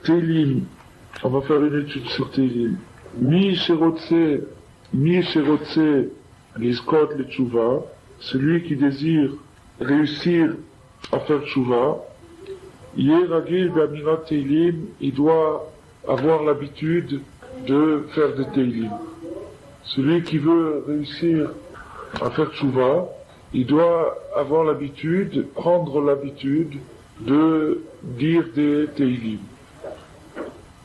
Teilim, on va faire une étude sur Teilim. Mi Sherotse, Lizkot le Tshuva, celui qui désire réussir à faire Tshuva, Yeragil Bamirat Teilim, il doit avoir l'habitude de faire des Teilim. Celui qui veut réussir à faire Tshuva, il doit avoir l'habitude, prendre l'habitude de dire des Teilim.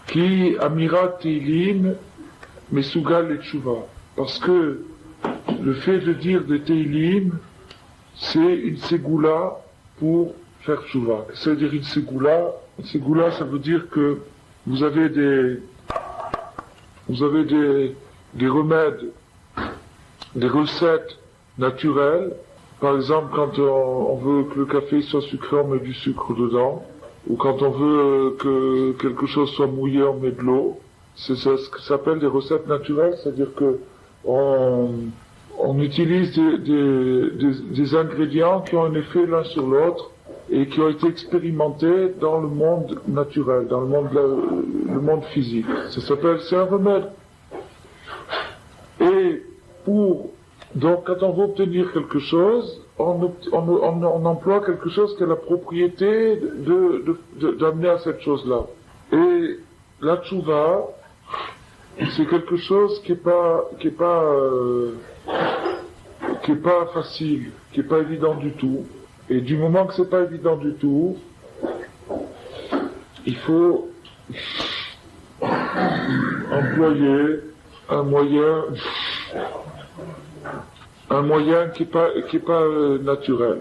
Qui Amirat Teilim, Mesugal le Tshuva. Parce que le fait de dire des Teilim, c'est une ségoula pour faire Tshuva. C'est-à-dire une ségoula, ça veut dire que vous avez des remèdes, des recettes naturelles. Par exemple, quand on veut que le café soit sucré, on met du sucre dedans. Ou quand on veut que quelque chose soit mouillé, on met de l'eau. C'est ça ce que s'appelle des recettes naturelles, c'est-à-dire que on utilise des ingrédients qui ont un effet l'un sur l'autre et qui ont été expérimentés dans le monde naturel, dans le monde physique. C'est un remède. Et donc quand on veut obtenir quelque chose, on emploie quelque chose qui a la propriété d'amener à cette chose-là. Et la tchouva, c'est quelque chose qui est pas facile, qui est pas évident du tout. Et du moment que c'est pas évident du tout, il faut employer un moyen qui est pas naturel.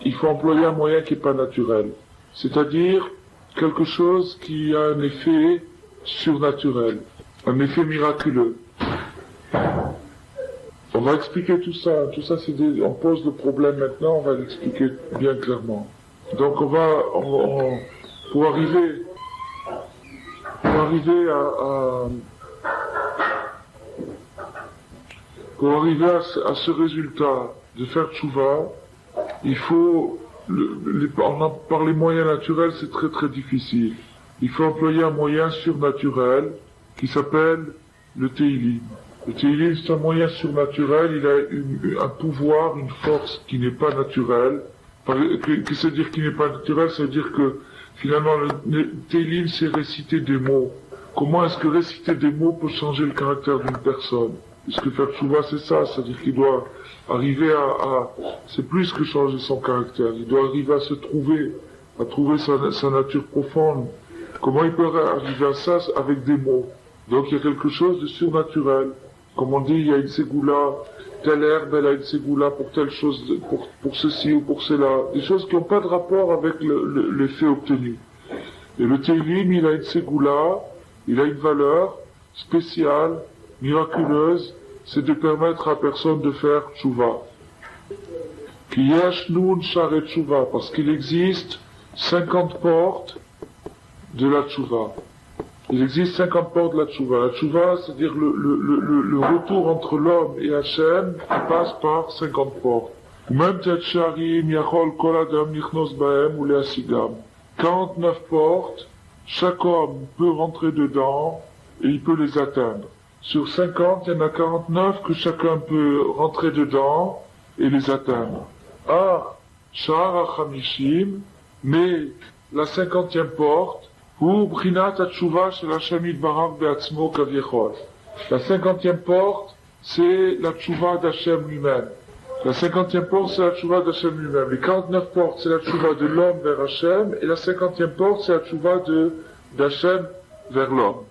Il faut employer un moyen qui est pas naturel. C'est-à-dire quelque chose qui a un effet surnaturel, un effet miraculeux. On va expliquer tout ça. Tout ça, on pose le problème maintenant, on va l'expliquer bien clairement. Donc pour arriver à ce résultat de faire tchouva, il faut, par les moyens naturels, c'est très très difficile. Il faut employer un moyen surnaturel qui s'appelle le Teilim. Le Teilim, c'est un moyen surnaturel, il a un pouvoir, une force qui n'est pas naturelle. Qu'est-ce que ça veut dire qui n'est pas naturel? Ça veut dire que finalement le Teilim, c'est réciter des mots. Comment est-ce que réciter des mots peut changer le caractère d'une personne? Puisque faire tchouva, c'est ça, c'est-à-dire qu'il doit arriver c'est plus que changer son caractère, il doit arriver à trouver sa nature profonde. Comment il peut arriver à ça avec des mots? Donc il y a quelque chose de surnaturel. Comme on dit, il y a une ségoula, telle herbe, elle a une ségoula pour telle chose, pour ceci ou pour cela. Des choses qui n'ont pas de rapport avec l'effet obtenu. Et le Teilim, il a une ségoula, il a une valeur spéciale, miraculeuse, c'est de permettre à personne de faire tchouva. Ki yesh nun sharet tchouva, parce qu'il existe 50 portes de la tchouva. Il existe 50 portes de la tchouva. La tchouva, c'est-à-dire le retour entre l'homme et Hachem, qui passe par 50 portes. Même tet sharim yachol kol adam nichnos bahem ou leasigam. 49 portes, chaque homme peut rentrer dedans et il peut les atteindre. Sur 50, il y en a 49 que chacun peut rentrer dedans et les atteindre. Sha'ar ha'chamishim, mais la 50e porte, hu brinat ha'tshuva shel Hashem yitbarach be'atzmo kavyechol. La 50e porte, c'est la tchouva d'Hachem lui-même. La 50e porte, c'est la tchouva d'Hachem lui-même. Les 49 portes, c'est la tchouva de l'homme vers Hachem, et la 50e porte, c'est la tchouva d'Hachem vers l'homme.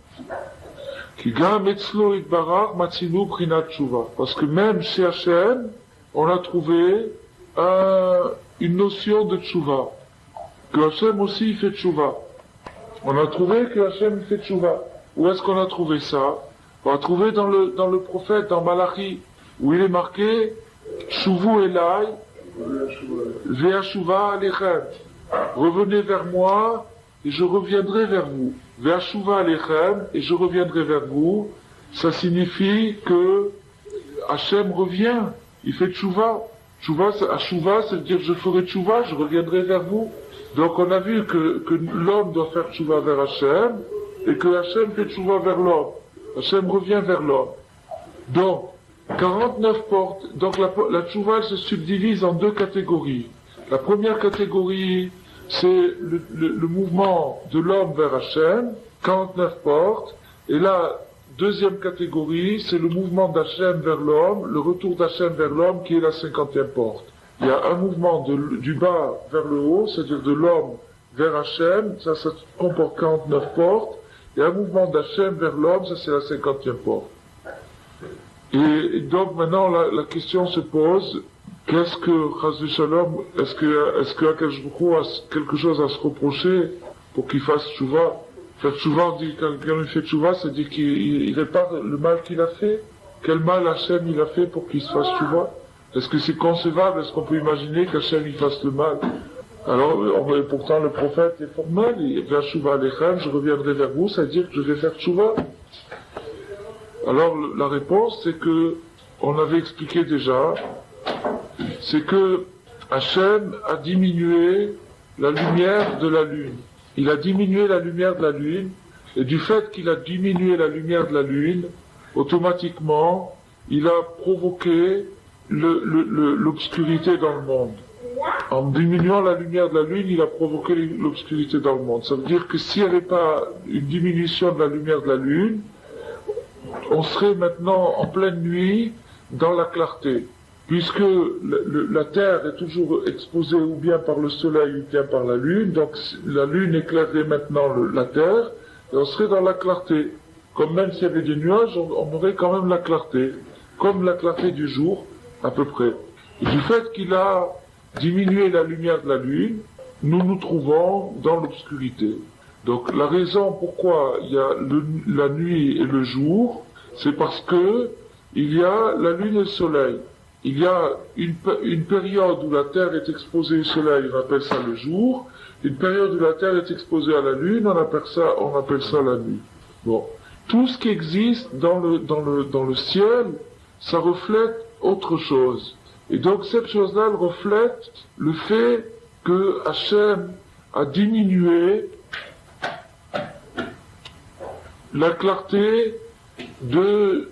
Parce que même chez Hachem, on a trouvé une notion de tchouva. Que Hachem aussi fait tchouva. On a trouvé que Hachem fait tchouva. Où est-ce qu'on a trouvé ça? On a trouvé dans le prophète, dans Malachi, où il est marqué Tshuvu Elai, Ve'ashuva Alechem. Revenez vers moi et je reviendrai vers vous. Ve'ashuva Alechem, et je reviendrai vers vous. Ça signifie que Hachem revient, il fait tchouva. Tchouva, c'est-à-dire je ferai tchouva, je reviendrai vers vous. Donc on a vu que l'homme doit faire tchouva vers Hachem, et que Hachem fait tchouva vers l'homme. Hachem revient vers l'homme. Donc, 49 portes. Donc la tchouva se subdivise en deux catégories. La première catégorie, c'est le mouvement de l'homme vers Hachem, 49 portes. Et la deuxième catégorie, c'est le mouvement d'Hachem vers l'homme, le retour d'Hachem vers l'homme, qui est la 50e porte. Il y a un mouvement du bas vers le haut, c'est-à-dire de l'homme vers Hachem, ça comporte 49 portes. Et un mouvement d'Hachem vers l'homme, ça c'est la 50e porte. Et donc maintenant la question se pose, qu'est-ce que Chas v'Shalom, est-ce que Akadosh Baruch Hu a quelque chose à se reprocher pour qu'il fasse tchouva? Faire tchouva, on dit quand il fait tchouva, c'est-à-dire qu'il répare le mal qu'il a fait. Quel mal Hachem il a fait pour qu'il se fasse tchouva? Est-ce que c'est concevable? Est-ce qu'on peut imaginer qu'Hachem il fasse le mal? Alors, pourtant le prophète est formel, il fait tchouva alechem, je reviendrai vers vous, ça veut dire que je vais faire tchouva. Alors la réponse, c'est que, on avait expliqué déjà, c'est que Hachem a diminué la lumière de la lune. Il a diminué la lumière de la lune, et du fait qu'il a diminué la lumière de la lune, automatiquement, il a provoqué l'obscurité dans le monde. En diminuant la lumière de la lune, il a provoqué l'obscurité dans le monde. Ça veut dire que s'il n'y avait pas une diminution de la lumière de la lune, on serait maintenant en pleine nuit dans la clarté. Puisque la Terre est toujours exposée ou bien par le Soleil ou bien par la Lune, donc la Lune éclairerait maintenant la Terre, et on serait dans la clarté. Comme même s'il y avait des nuages, on aurait quand même la clarté. Comme la clarté du jour, à peu près. Et du fait qu'il a diminué la lumière de la Lune, nous nous trouvons dans l'obscurité. Donc la raison pourquoi il y a la nuit et le jour, c'est parce que il y a la Lune et le Soleil. Il y a une période où la Terre est exposée au Soleil, on appelle ça le jour. Une période où la Terre est exposée à la Lune, on appelle ça la nuit. Bon. Tout ce qui existe dans le ciel, ça reflète autre chose. Et donc cette chose-là, elle reflète le fait que Hachem a diminué la clarté de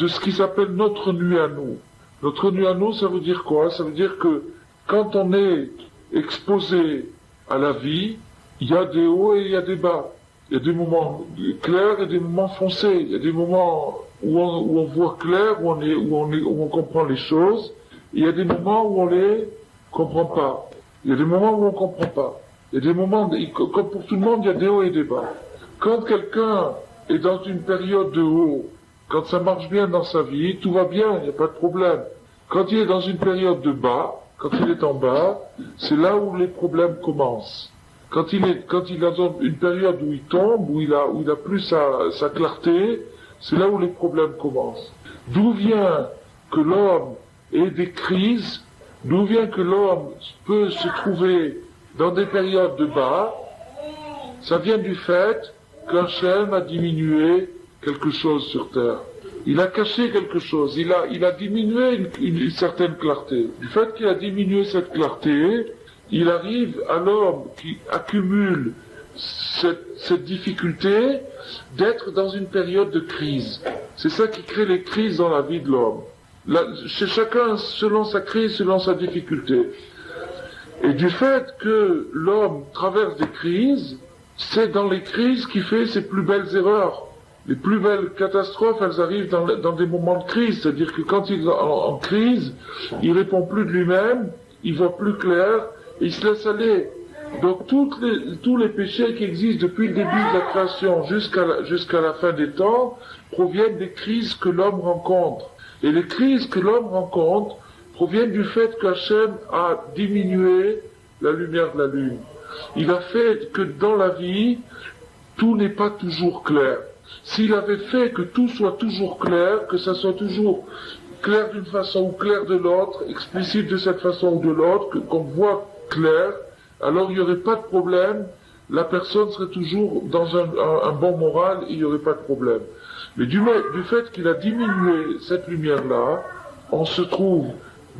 ce qui s'appelle notre nuit à nous. Notre nuit à nous, ça veut dire quoi? Ça veut dire que quand on est exposé à la vie, il y a des hauts et il y a des bas. Il y a des moments clairs et des moments foncés. Il y a des moments où on voit clair, où on comprend les choses. Et il y a des moments où on les comprend pas. Il y a des moments où on comprend pas. Il y a des moments, comme pour tout le monde, il y a des hauts et des bas. Quand quelqu'un est dans une période de haut, quand ça marche bien dans sa vie, tout va bien, il n'y a pas de problème. Quand il est dans une période de bas, quand il est en bas, c'est là où les problèmes commencent. Quand il a une période où il tombe, où il a plus sa clarté, c'est là où les problèmes commencent. D'où vient que l'homme ait des crises? D'où vient que l'homme peut se trouver dans des périodes de bas? Ça vient du fait qu'Hachem a diminué quelque chose sur terre. Il a caché quelque chose, il a diminué une certaine clarté. Du fait qu'il a diminué cette clarté, il arrive à l'homme qui accumule cette difficulté d'être dans une période de crise. C'est ça qui crée les crises dans la vie de l'homme. Chez chacun, selon sa crise, selon sa difficulté. Et du fait que l'homme traverse des crises, c'est dans les crises qu'il fait ses plus belles erreurs. Les plus belles catastrophes, elles arrivent dans des moments de crise. C'est-à-dire que quand il est en crise, il répond plus de lui-même, il voit plus clair, et il se laisse aller. Donc tous les péchés qui existent depuis le début de la création jusqu'à la fin des temps proviennent des crises que l'homme rencontre. Et les crises que l'homme rencontre proviennent du fait qu'Hachem a diminué la lumière de la lune. Il a fait que dans la vie, tout n'est pas toujours clair. S'il avait fait que tout soit toujours clair, que ça soit toujours clair d'une façon ou clair de l'autre, explicite de cette façon ou de l'autre, qu'on voit clair, alors il n'y aurait pas de problème, la personne serait toujours dans un bon moral, il n'y aurait pas de problème. Mais du fait qu'il a diminué cette lumière-là, on se trouve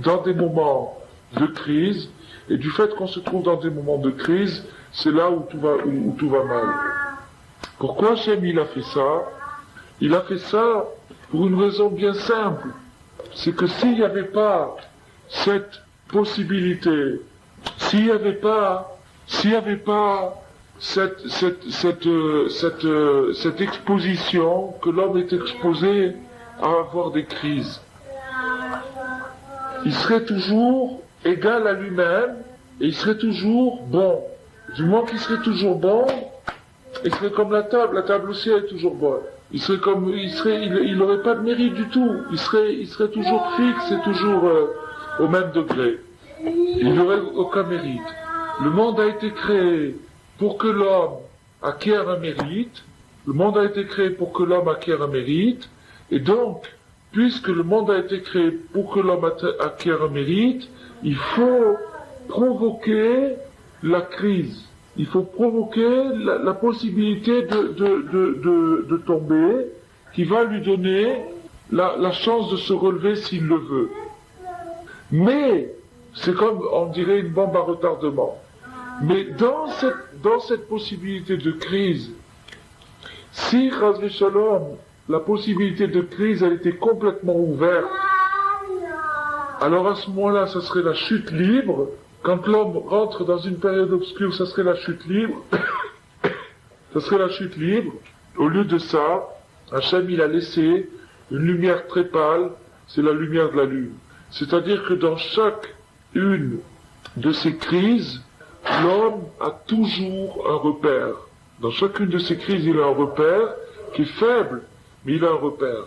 dans des moments de crise, Et du fait qu'on se trouve dans des moments de crise, c'est là où tout va mal. Pourquoi Hachem il a fait ça? Il a fait ça pour une raison bien simple. C'est que s'il n'y avait pas cette possibilité, s'il n'y avait pas cette exposition, que l'homme est exposé à avoir des crises, il serait toujours égal à lui-même et il serait toujours bon. Du moment qu'il serait toujours bon, il serait comme la table aussi elle est toujours bonne. Il n'aurait pas de mérite du tout. Il serait toujours fixe et toujours au même degré. Il n'aurait aucun mérite. Le monde a été créé pour que l'homme acquiert un mérite. Le monde a été créé pour que l'homme acquiert un mérite. Et donc, puisque le monde a été créé pour que l'homme acquiert un mérite, il faut provoquer la crise. Il faut provoquer la possibilité de tomber, qui va lui donner la chance de se relever s'il le veut. Mais, c'est comme, on dirait, une bombe à retardement. Mais dans cette possibilité de crise, si, Chas v'Shalom, la possibilité de crise, elle était complètement ouverte, alors à ce moment-là, ça serait la chute libre. Quand l'homme rentre dans une période obscure, ça serait la chute libre. Ça serait la chute libre. Au lieu de ça, Hachem, il a laissé une lumière très pâle, c'est la lumière de la lune. C'est-à-dire que dans chaque une de ces crises, l'homme a toujours un repère. Dans chacune de ces crises, il a un repère qui est faible, mais il a un repère.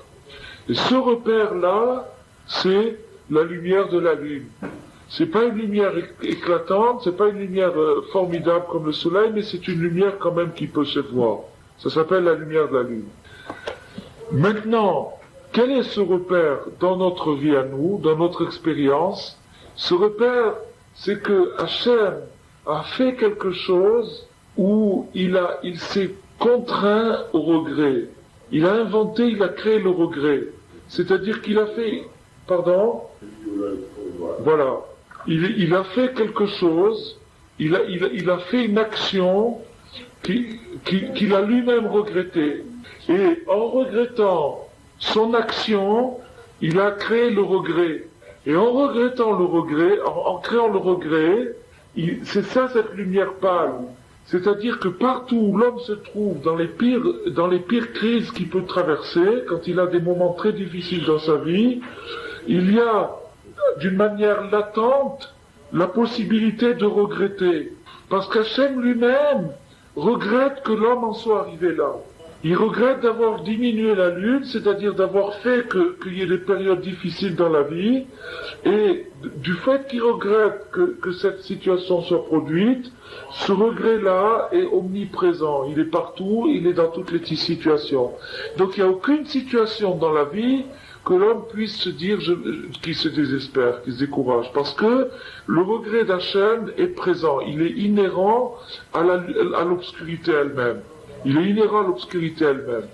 Et ce repère-là, c'est la lumière de la lune. C'est pas une lumière éclatante, c'est pas une lumière formidable comme le soleil, mais c'est une lumière quand même qui peut se voir. Ça s'appelle la lumière de la lune. Maintenant, quel est ce repère dans notre vie à nous, dans notre expérience? Ce repère, c'est que Hachem a fait quelque chose où il s'est contraint au regret. Il a inventé, il a créé le regret. C'est-à-dire qu'il a fait, voilà. Il a fait quelque chose, il a fait une action qu'il a lui-même regretté. Et en regrettant son action, il a créé le regret. Et en regrettant le regret, en créant le regret, c'est ça cette lumière pâle. C'est-à-dire que partout où l'homme se trouve, dans les pires crises qu'il peut traverser, quand il a des moments très difficiles dans sa vie, il y a, d'une manière latente, la possibilité de regretter. Parce qu'Hachem lui-même regrette que l'homme en soit arrivé là. Il regrette d'avoir diminué la lune, c'est-à-dire d'avoir fait qu'il y ait des périodes difficiles dans la vie, et du fait qu'il regrette que cette situation soit produite, ce regret-là est omniprésent. Il est partout, il est dans toutes les situations. Donc il n'y a aucune situation dans la vie que l'homme puisse se dire qu'il se désespère, qu'il se décourage. Parce que le regret d'Hachem est présent, il est inhérent à l'obscurité elle-même. Il est inhérent à l'obscurité elle-même.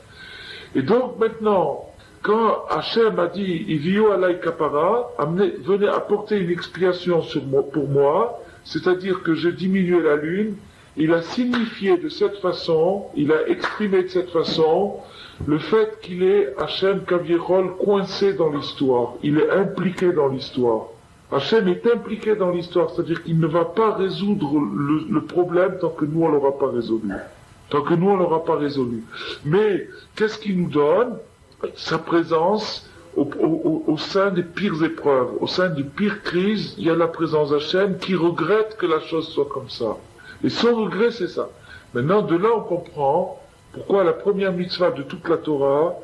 Et donc maintenant, quand Hachem a dit « Ivio alay kapara », venez apporter une expiation pour moi, c'est-à-dire que j'ai diminué la lune, il a signifié de cette façon, il a exprimé de cette façon, le fait qu'il est Hachem Kaviérol coincé dans l'histoire, il est impliqué dans l'histoire. Hachem est impliqué dans l'histoire, c'est-à-dire qu'il ne va pas résoudre le problème tant que nous on l'aura pas résolu. Tant que nous on l'aura pas résolu. Mais qu'est-ce qu'il nous donne? Sa présence au sein des pires épreuves, au sein des pires crises, il y a la présence d'Hachem qui regrette que la chose soit comme ça. Et son regret, c'est ça. Maintenant, de là, on comprend pourquoi la première mitzvah de toute la Torah,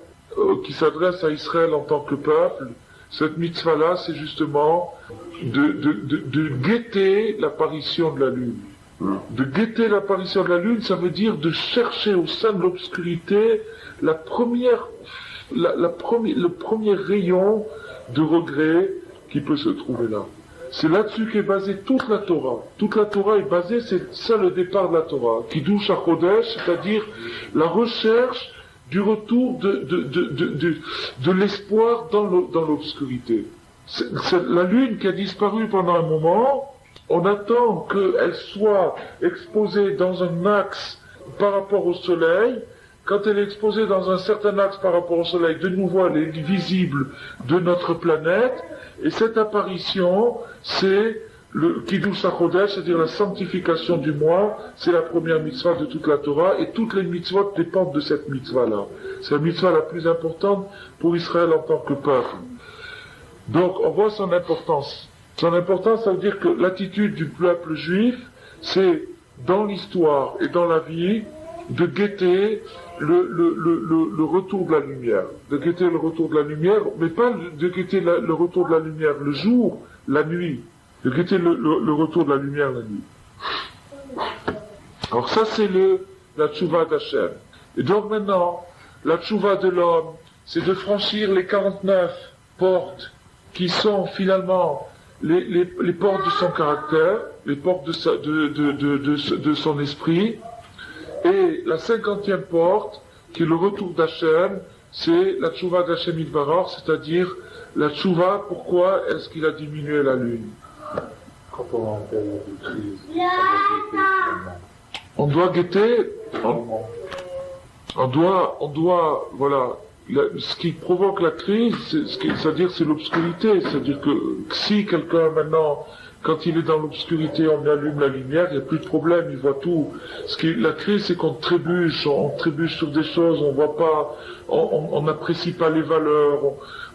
qui s'adresse à Israël en tant que peuple, cette mitzvah-là, c'est justement de guetter l'apparition de la lune. De guetter l'apparition de la lune, ça veut dire de chercher au sein de l'obscurité le premier rayon de regret qui peut se trouver là. C'est là-dessus qu'est basée toute la Torah. Toute la Torah est basée, c'est ça le départ de la Torah. Kiddush HaChodesh, c'est-à-dire la recherche du retour de l'espoir dans l'obscurité. C'est la lune qui a disparu pendant un moment, on attend qu'elle soit exposée dans un axe par rapport au soleil. Quand elle est exposée dans un certain axe par rapport au soleil, de nouveau elle est visible de notre planète, et cette apparition, c'est le Kiddush HaChodesh, c'est-à-dire la sanctification du mois, c'est la première mitzvah de toute la Torah, et toutes les mitzvot dépendent de cette mitzvah-là. C'est la mitzvah la plus importante pour Israël en tant que peuple. Donc, on voit son importance. Son importance, ça veut dire que l'attitude du peuple juif, c'est, dans l'histoire et dans la vie, de guetter le retour de la lumière. De guetter le retour de la lumière, mais pas de guetter le retour de la lumière le jour, la nuit. De guetter le retour de la lumière la nuit. Alors ça, c'est la tchouva d'Hachem. Et donc maintenant, la tchouva de l'homme, c'est de franchir les 49 portes qui sont finalement les portes de son caractère, les portes de son esprit, et la 50e porte, qui est le retour d'Hachem, c'est la tchouva d'Hachem Yitbarach, c'est-à-dire la tchouva, pourquoi est-ce qu'il a diminué la lune? Quand on est en période de crise, on doit guetter, on doit, voilà, ce qui provoque la crise, c'est-à-dire c'est l'obscurité, c'est-à-dire que si quelqu'un maintenant, quand il est dans l'obscurité, on allume la lumière, il n'y a plus de problème, il voit tout. La crise, c'est qu'on trébuche, on trébuche sur des choses, on voit pas, on n'apprécie pas les valeurs,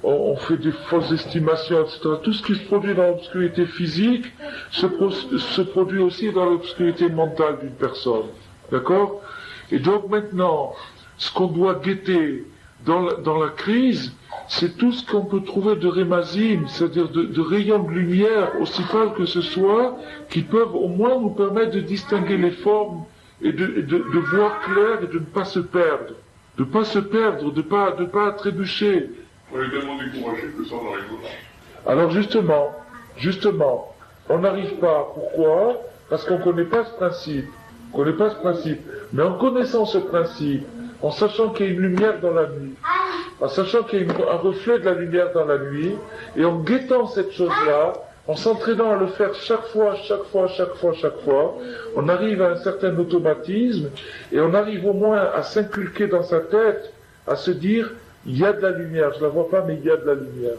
on fait des fausses estimations, etc. Tout ce qui se produit dans l'obscurité physique se produit aussi dans l'obscurité mentale d'une personne. D'accord? Et donc maintenant, ce qu'on doit guetter dans la crise, c'est tout ce qu'on peut trouver de rémazim, c'est-à-dire de rayons de lumière, aussi pâles que ce soit, qui peuvent au moins nous permettre de distinguer les formes et de voir clair et de ne pas se perdre. De pas se perdre, de pas trébucher. On est tellement découragé que ça, on n'arrive pas. Alors justement, on n'arrive pas. Pourquoi? Parce qu'on ne connaît pas ce principe. Mais en connaissant ce principe, en sachant qu'il y a une lumière dans la nuit, en sachant qu'il y a un reflet de la lumière dans la nuit, et en guettant cette chose-là, en s'entraînant à le faire chaque fois, on arrive à un certain automatisme, et on arrive au moins à s'inculquer dans sa tête, à se dire, il y a de la lumière, je la vois pas, mais il y a de la lumière.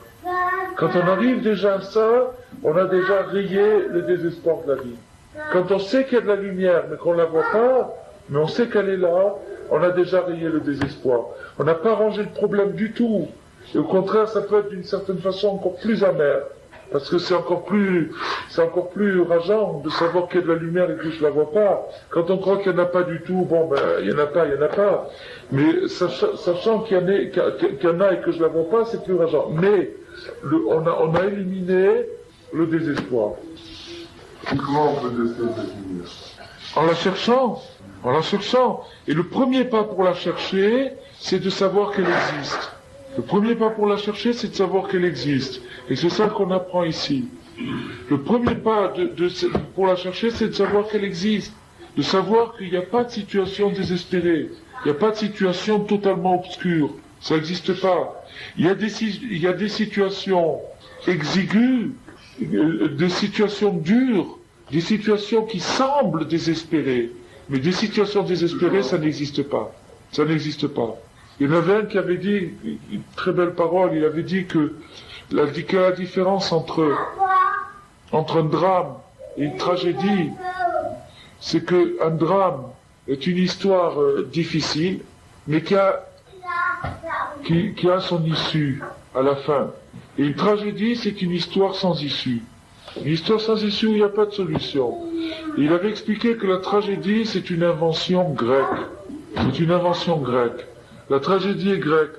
Quand on arrive déjà à ça, on a déjà rayé le désespoir de la vie. Quand on sait qu'il y a de la lumière, mais qu'on la voit pas, mais on sait qu'elle est là, on a déjà rayé le désespoir. On n'a pas arrangé le problème du tout. Et au contraire, ça peut être d'une certaine façon encore plus amer. Parce que c'est encore plus rageant de savoir qu'il y a de la lumière et que je la vois pas. Quand on croit qu'il n'y en a pas du tout, bon ben, il y en a pas. Mais sachant qu'il y en a et que je la vois pas, c'est plus rageant. Mais, on a éliminé le désespoir. Et comment on peut tester cette lumière? En la cherchant. Et le premier pas pour la chercher, c'est de savoir qu'elle existe. Le premier pas pour la chercher, c'est de savoir qu'elle existe. Et c'est ça qu'on apprend ici. Le premier pas pour la chercher, c'est de savoir qu'elle existe. De savoir qu'il n'y a pas de situation désespérée. Il n'y a pas de situation totalement obscure. Ça n'existe pas. Il y a des situations exiguës, des situations dures, des situations qui semblent désespérées. Mais des situations désespérées, ça n'existe pas. Ça n'existe pas. Il y en avait un qui avait dit, une très belle parole, il avait dit que la différence entre un drame et une tragédie, c'est qu'un drame est une histoire difficile, mais qui a son issue à la fin. Et une tragédie, c'est une histoire sans issue. Une histoire sans issue où il n'y a pas de solution. Et il avait expliqué que la tragédie, c'est une invention grecque. C'est une invention grecque. La tragédie est grecque.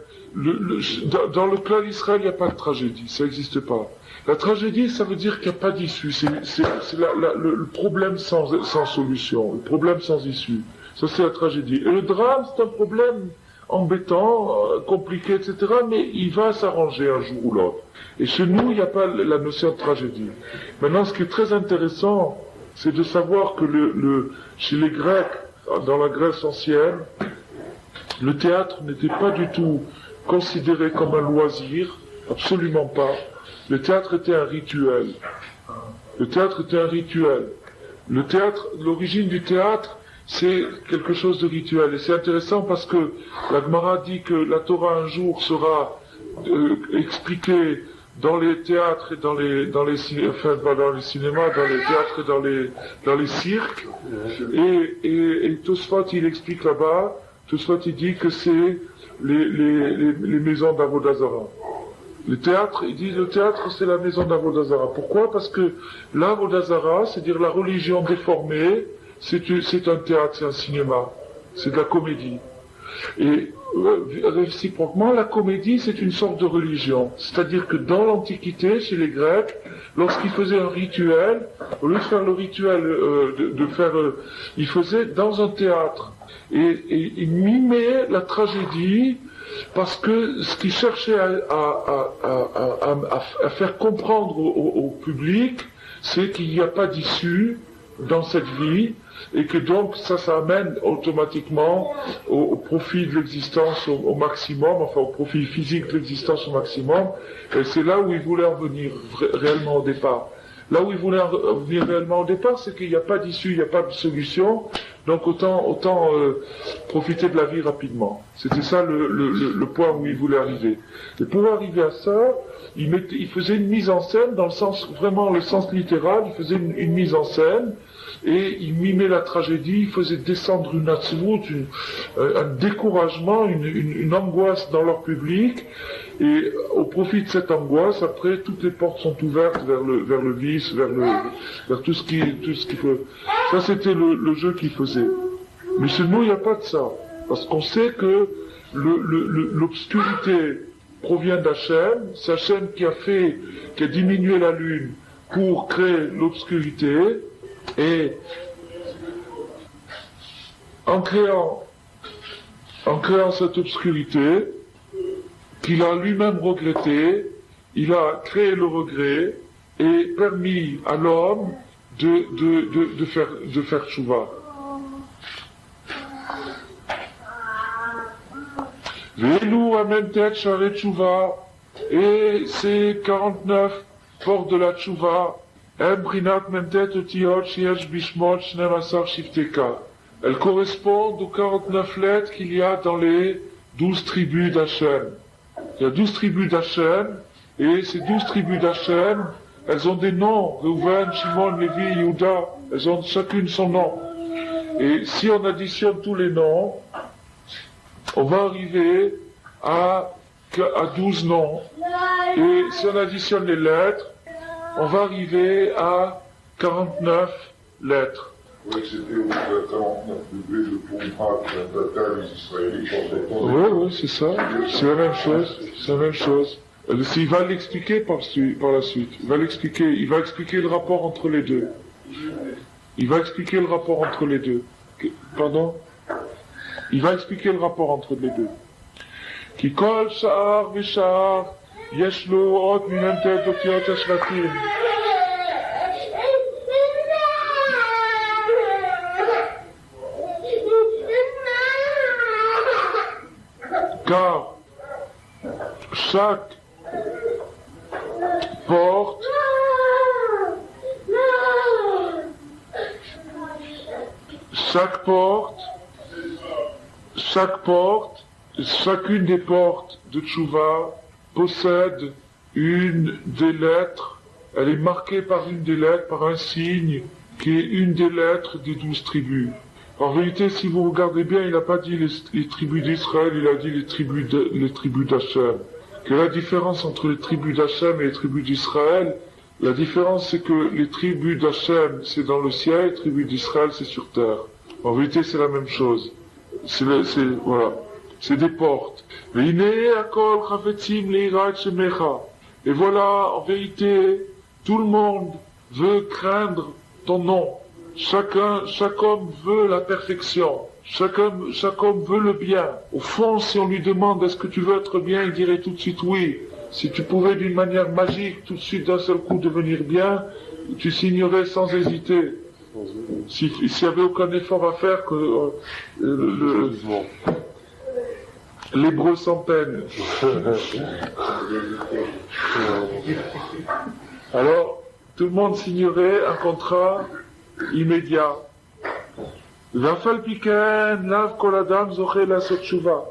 Dans le clan d'Israël, il n'y a pas de tragédie. Ça n'existe pas. La tragédie, ça veut dire qu'il n'y a pas d'issue. C'est le problème sans solution. Le problème sans issue. Ça, c'est la tragédie. Et le drame, c'est un problème embêtant, compliqué, etc. Mais il va s'arranger un jour ou l'autre. Et chez nous, il n'y a pas la notion de tragédie. Maintenant, ce qui est très intéressant, c'est de savoir que chez les Grecs, dans la Grèce ancienne, le théâtre n'était pas du tout considéré comme un loisir, absolument pas. Le théâtre était un rituel. Le théâtre était un rituel. Le théâtre, l'origine du théâtre, c'est quelque chose de rituel. Et c'est intéressant parce que la Gemara dit que la Torah un jour sera expliquée dans les théâtres et dans les cinémas, dans les théâtres et dans les cirques. Et Tosfot, il explique là-bas, Tosfot, il dit que c'est les maisons d'Avodah Zarah. Le théâtre, il dit, le théâtre, c'est la maison d'Avodah Zarah. Pourquoi? Parce que l'Avodah Zarah, c'est-à-dire la religion déformée, c'est un théâtre, c'est un cinéma. C'est de la comédie. Et, réciproquement, la comédie, c'est une sorte de religion. C'est-à-dire que dans l'Antiquité, chez les Grecs, lorsqu'ils faisaient un rituel, au lieu de faire le rituel, ils faisaient dans un théâtre. Et ils mimaient la tragédie, parce que ce qu'ils cherchaient à faire comprendre au public, c'est qu'il n'y a pas d'issue dans cette vie, et que donc ça amène automatiquement au profit de l'existence au maximum, enfin au profit physique de l'existence au maximum, et c'est là où ils voulaient en venir réellement au départ. Là où ils voulaient en venir réellement au départ, c'est qu'il n'y a pas d'issue, il n'y a pas de solution, donc autant profiter de la vie rapidement. C'était ça le point où ils voulaient arriver. Et pour arriver à ça, ils faisaient une mise en scène dans le sens, vraiment le sens littéral, ils faisaient une mise en scène, et ils mimaient la tragédie, ils faisaient descendre une atzvut, un découragement, une angoisse dans leur public, et au profit de cette angoisse, après, toutes les portes sont ouvertes vers le vice, vers tout ce qui peut. Ça, c'était le jeu qu'ils faisaient. Mais chez nous, il n'y a pas de ça. Parce qu'on sait que l'obscurité provient d'Hachem, c'est Hachem qui a diminué la lune pour créer l'obscurité, et en créant cette obscurité, qu'il a lui-même regretté, il a créé le regret et permis à l'homme de faire tchouva. Velu amentet share tchouva, et ces 49 portes de la tchouva, embrinat mentet otiot shiesh bishmot shnemasar shifteka. Elles correspondent aux 49 lettres qu'il y a dans les 12 tribus d'Hachem. Il y a 12 tribus d'Hachem, et ces 12 tribus d'Hachem, elles ont des noms, Reuven, Shimon, Lévi, Yehuda, elles ont chacune son nom. Et si on additionne tous les noms, on va arriver à 12 noms. Et si on additionne les lettres, on va arriver à 49 lettres. Oui, c'était au 49 degrés de Pumha que les Israélites ont Oui, c'est ça. C'est la même chose. Il va l'expliquer par la suite. Il va expliquer le rapport entre les deux. Pardon? Il va expliquer le rapport entre les deux. Ki kol sha'ar v'sha'ar yesh lo ot minentet otiot hashvatim. Car chaque porte chacune des portes de Tchouva possède une des lettres, elle est marquée par une des lettres, par un signe qui est une des lettres des 12 tribus. En vérité, si vous regardez bien, il n'a pas dit les tribus d'Israël, il a dit les tribus d'Hachem. Que la différence entre les tribus d'Hachem et les tribus d'Israël, la différence c'est que les tribus d'Hachem c'est dans le ciel, les tribus d'Israël c'est sur terre. En vérité, c'est la même chose. Voilà. C'est des portes. Et voilà, en vérité, tout le monde veut craindre ton nom. Chaque homme veut la perfection. Chaque homme veut le bien. Au fond, si on lui demande est-ce que tu veux être bien, il dirait tout de suite oui. Si tu pouvais d'une manière magique, tout de suite d'un seul coup devenir bien, tu signerais sans hésiter. S'il n'y avait aucun effort à faire que l'hébreu sans peine. Alors, tout le monde signerait un contrat immédiat. Vafal piken, lav kol adam zoché la sotchouva.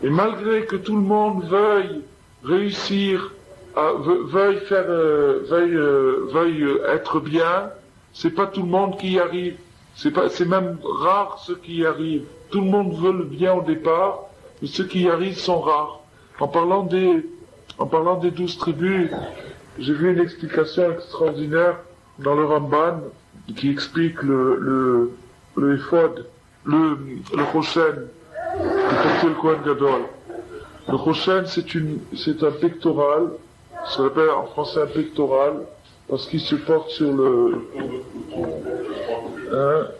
Et malgré que tout le monde veuille réussir, veuille être bien, c'est pas tout le monde qui y arrive. C'est même rare ceux qui y arrivent. Tout le monde veut le bien au départ, mais ceux qui y arrivent sont rares. En parlant des 12 tribus, j'ai vu une explication extraordinaire dans le Ramban qui explique le éphod, le Rochen, qui portait le Kohen Gadol. Le Rochen, c'est un pectoral, ça s'appelle en français un pectoral, parce qu'il se porte sur le...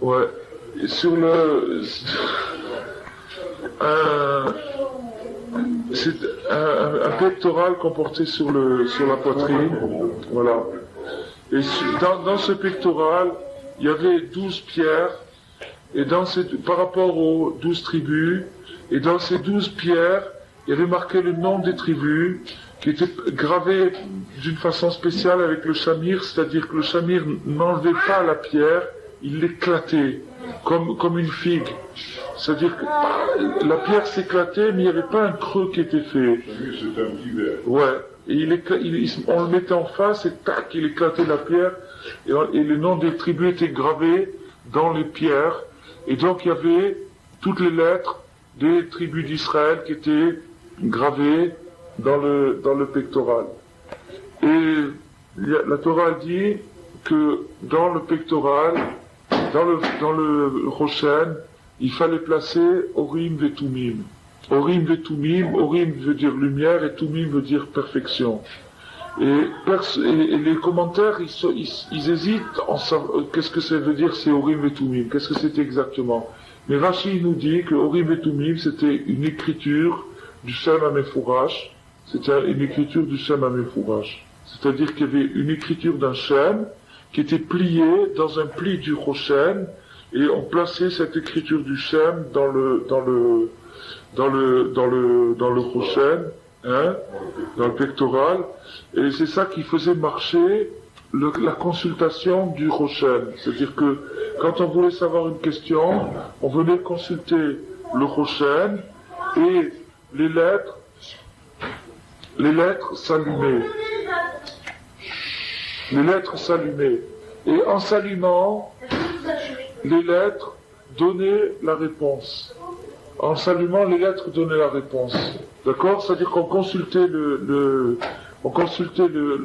ouais. Et sur le... c'est un pectoral qu'on portait sur la poitrine, voilà. Et dans ce pectoral, il y avait 12 pierres, et par rapport aux 12 tribus, et dans ces 12 pierres, il y avait marqué le nom des tribus, qui était gravé d'une façon spéciale avec le chamir, c'est-à-dire que le chamir n'enlevait pas la pierre, il l'éclatait, comme une figue. C'est-à-dire que la pierre s'éclatait, mais il n'y avait pas un creux qui était fait. C'est un petit verre. Ouais. Et on le mettait en face, et tac, il éclatait la pierre, et le nom des tribus était gravé dans les pierres, et donc il y avait toutes les lettres des tribus d'Israël qui étaient gravées dans le pectoral. Et la Torah dit que dans le pectoral, dans le Rochen, il fallait placer Orim Vetumim. Orim Vetumim, Orim veut dire lumière et Tumim veut dire perfection. Et les commentaires, ils hésitent en savoir qu'est-ce que ça veut dire c'est Orim Vetumim, qu'est-ce que c'était exactement. Mais Rashi nous dit que Orim Vetumim c'était une écriture du Shem HaMefourash, c'était une écriture du Shem HaMefourash. C'est-à-dire qu'il y avait une écriture d'un Shem qui était pliée dans un pli du Rochen, et on plaçait cette écriture du Shem dans le Rochen, hein, dans le pectoral, et c'est ça qui faisait marcher la consultation du Rochen. C'est-à-dire que quand on voulait savoir une question, on venait consulter le Rochen, et les lettres s'allumaient. Les lettres s'allumaient. Et en s'allumant, les lettres donnaient la réponse. En s'allumant, les lettres donnaient la réponse. D'accord? C'est-à-dire qu'on consultait le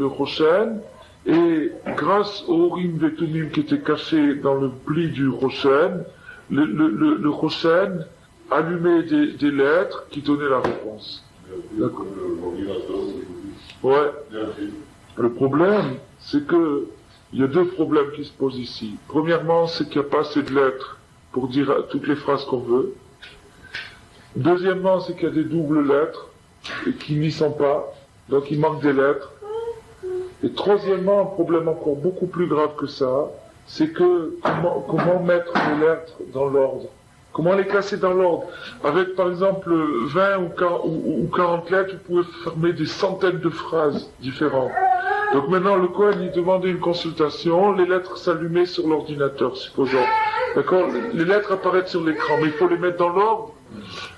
Rochen, et grâce au Orim Vetumim qui était caché dans le pli du Rochen, le Rochen allumait des lettres qui donnaient la réponse. D'accord? Ouais. Le problème, c'est que il y a deux problèmes qui se posent ici. Premièrement, c'est qu'il n'y a pas assez de lettres pour dire toutes les phrases qu'on veut. Deuxièmement, c'est qu'il y a des doubles lettres et qui n'y sont pas, donc il manque des lettres. Et troisièmement, un problème encore beaucoup plus grave que ça, c'est que comment mettre les lettres dans l'ordre? Comment les classer dans l'ordre? Avec par exemple 20 ou 40 lettres, vous pouvez former des centaines de phrases différentes. Donc maintenant, le Kohen, il demandait une consultation, les lettres s'allumaient sur l'ordinateur, supposons. D'accord? Les lettres apparaissent sur l'écran, mais il faut les mettre dans l'ordre.